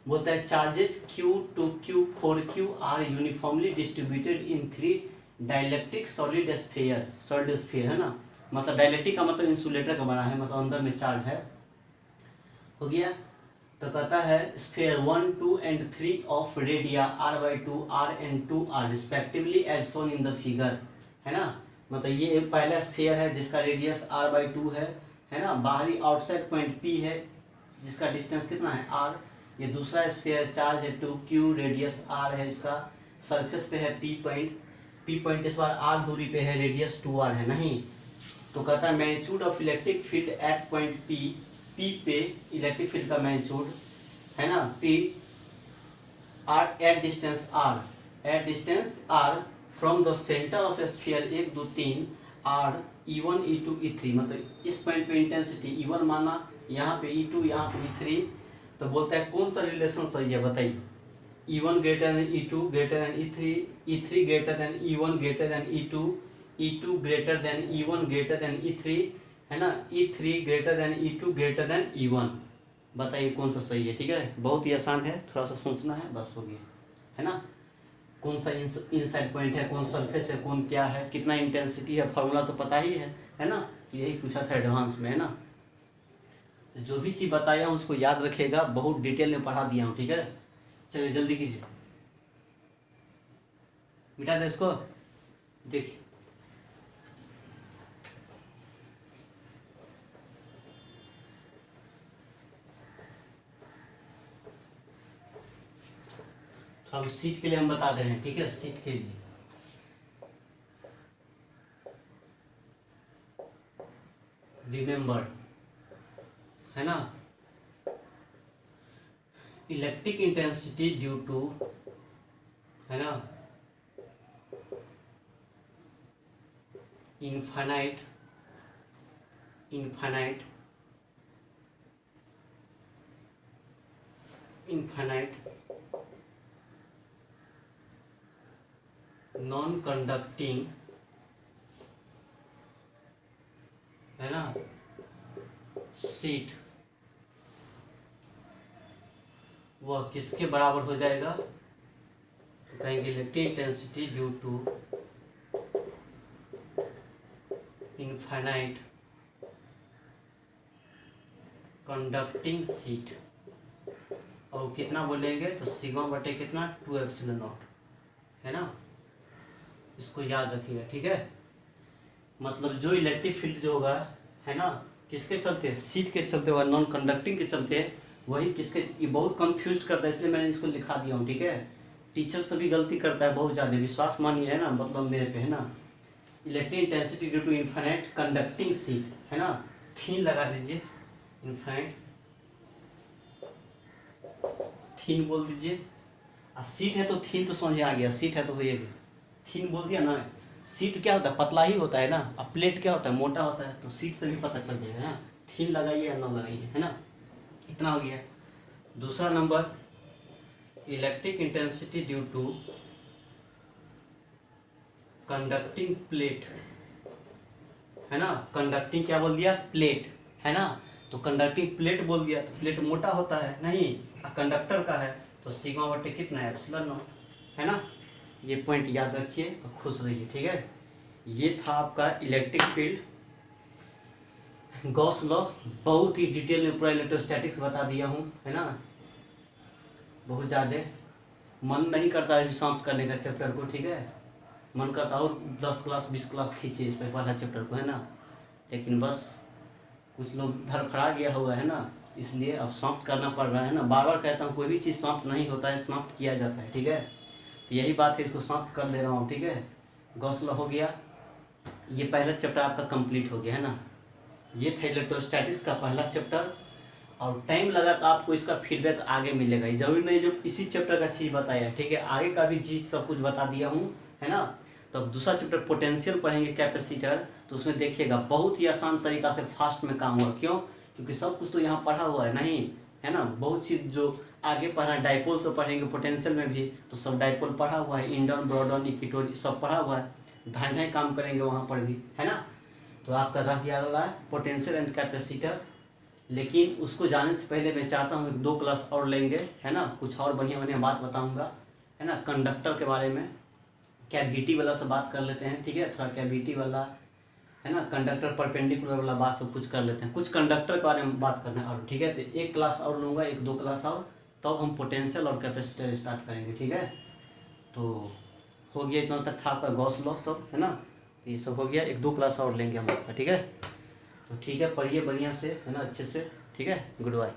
बोलता है charges Q 2Q 4Q are uniformly distributed in 3 dielectric solid sphere है ना, मतलब डाइलेक्ट्रिक का मतलब इंसुलेटर का बना है, मतलब अंदर में चार्ज है, हो गया। तो कहता है sphere 1, 2 and 3 of radii r/2 r and 2r respectively as shown in the figure, है ना, मतलब ये पहला स्फीयर है जिसका रेडियस r/2 है ना, बाहरी आउटसाइड पॉइंट P है जिसका डिस्टेंस कितना है r, ये दूसरा स्फीयर चार्ज है 2Q, रेडियस r है, इसका सरफेस पे है P पॉइंट इस बार r दूरी पे है, रेडियस 2r है नहीं। तो कहता है magnitude of electric field at point P पे इलेक्ट्रिक फील्ड का मैग्नीट्यूड, है ना, P r at distance r from the centre of sphere 1 2 3 r E1 E2 E3, मतलब इस पॉइंट पे इंटेंसिटी E1 माना, यहाँ पे E2, यहाँ पे E3, तो बोलता है कौन सा रिलेशन सही है बताइए, E1 greater than E2 greater than E3, E3 greater than E1 greater than E2, E2 greater than E1 greater than E3, है ना, E3 greater than E2 greater than E1, बताइए कौन सा सही है, ठीक है। बहुत ही आसान है, थोड़ा सा सोचना है, बस हो गया, है ना। कौन सा इनसाइड पॉइंट है, कौन सरफेस है, कौन क्या है, कितना इंटेंसिटी है, फार्मूला तो पता ही है ना, यही पूछा था एडवांस में, है ना। जो भी चीज़ बताया हूँ उसको याद रखिएगा, बहुत डिटेल में पढ़ा दिया हूँ, ठीक है। चलिए जल्दी कीजिए, मिटा दे इसको, देखिए तो अब सीट के लिए हम बता दे रहे हैं, ठीक है, सीट के लिए रिमेंबर, है ना, इलेक्ट्रिक इंटेंसिटी ड्यू टू, है ना, इनफाइनाइट नॉन कंडक्टिंग, है ना, सीट, वह किसके बराबर हो जाएगा, तो कहेंगे electric intensity due to infinite conducting sheet, और कितना बोलेंगे तो सिग्मा बटे कितना 2 एप्सिलॉन नॉट, है ना। इसको याद रखिएगा, ठीक है। मतलब जो इलेक्ट्रिक फील्ड जो होगा, है ना, किसके चलते, शीट के चलते होगा, नॉन कंडक्टिंग के चलते, वही किसके, ये बहुत कंफ्यूज करता है, इसलिए मैंने इसको लिखा दिया हूँ, ठीक है। टीचर से भी गलती करता है बहुत ज़्यादा, विश्वास मानिए, है ना, मतलब मेरे पे, है ना। Electric intensity due to infinite conducting sheet, है ना, थीन लगा दीजिए, इनफाइनाइट थीन बोल दीजिए। सीट है तो थीन तो समझ आ गया, सीट है तो ये भी थीन बोल दिया ना। सीट क्या होता है, पतला ही होता है ना, अब प्लेट क्या होता है, मोटा होता है, तो सीट से भी पता चल जाएगा ना। थीन लगाइए या ना लगाइए, है ना। इतना हो गया। दूसरा number, electric intensity due to conducting plate, है ना। कंडक्टिंग क्या बोल दिया, प्लेट, है ना। तो कंडक्टिंग प्लेट बोल दिया, तो प्लेट मोटा होता है नहीं, कंडक्टर का है, तो सिग्मा बटे कितना है, एप्सिलॉन नॉट, है ना। ये पॉइंट याद रखिए और खुश रहिए, ठीक है। ये था आपका इलेक्ट्रिक फील्ड, गॉस लॉ, बहुत ही डिटेल में पूरा इलेक्ट्रोस्टैटिक्स बता दिया हूँ, है ना। बहुत ज़्यादा मन नहीं करता है समाप्त करने का चैप्टर को, ठीक है। मन करता और 10 क्लास 20 क्लास खींचे इस पर पहला चैप्टर को, है ना, लेकिन बस कुछ लोग धड़फड़ा गया हुआ है ना, इसलिए अब समाप्त करना पड़ रहा है ना। बार बार कहता हूँ कोई भी चीज़ समाप्त नहीं होता है, समाप्त किया जाता है, ठीक है। तो यही बात है, इसको समाप्त कर दे रहा हूँ, ठीक है। गॉस लॉ हो गया, ये पहला चैप्टर आपका कंप्लीट हो गया, है ना। ये था इलेक्ट्रोस्टैटिक्स का पहला चैप्टर, और टाइम लगा तो आपको इसका फीडबैक आगे मिलेगा। ये जरूरी नहीं जो इसी चैप्टर का चीज़ बताया, ठीक है, आगे का भी चीज़ सब कुछ बता दिया हूँ, है ना। तो अब दूसरा चैप्टर पोटेंशियल पढ़ेंगे, कैपेसिटर, तो उसमें देखिएगा बहुत ही आसान तरीका से फास्ट में काम हुआ। क्यों, क्योंकि सब कुछ तो यहाँ पढ़ा हुआ है नहीं, है ना। बहुत चीज़ जो आगे पढ़ा, डाइपोल से पढ़ेंगे पोटेंशियल में भी, तो सब डाइपोल पढ़ा हुआ है, इंडन ब्रॉडन इक्विटोर सब पढ़ा हुआ है, धाए धाए काम करेंगे वहाँ पर भी, है ना। तो आपका रह गया वाला है पोटेंशियल एंड कैपेसिटर। लेकिन उसको जाने से पहले मैं चाहता हूँ 2 क्लास और लेंगे, है ना, कुछ और बढ़िया बढ़िया बात बताऊँगा, है ना। कंडक्टर के बारे में, कैविटी वाला से बात कर लेते हैं, ठीक है, थोड़ा कैविटी वाला, है ना, कंडक्टर परपेंडिकुलर वाला बात सब कुछ कर लेते हैं, कुछ कंडक्टर के बारे में बात करना है और, ठीक है। तो 1 क्लास और लूँगा, 1-2 क्लास और, तब तो हम पोटेंशियल और कैपेसिटर स्टार्ट करेंगे, ठीक है। तो हो गया, इतना तक था आपका गॉस लॉ सब, है ना। तो ये सब हो गया, 1-2 क्लास और लेंगे हम आपका, ठीक है। तो ठीक है, पढ़िए बढ़िया से, है ना, अच्छे से, ठीक है। Good bye.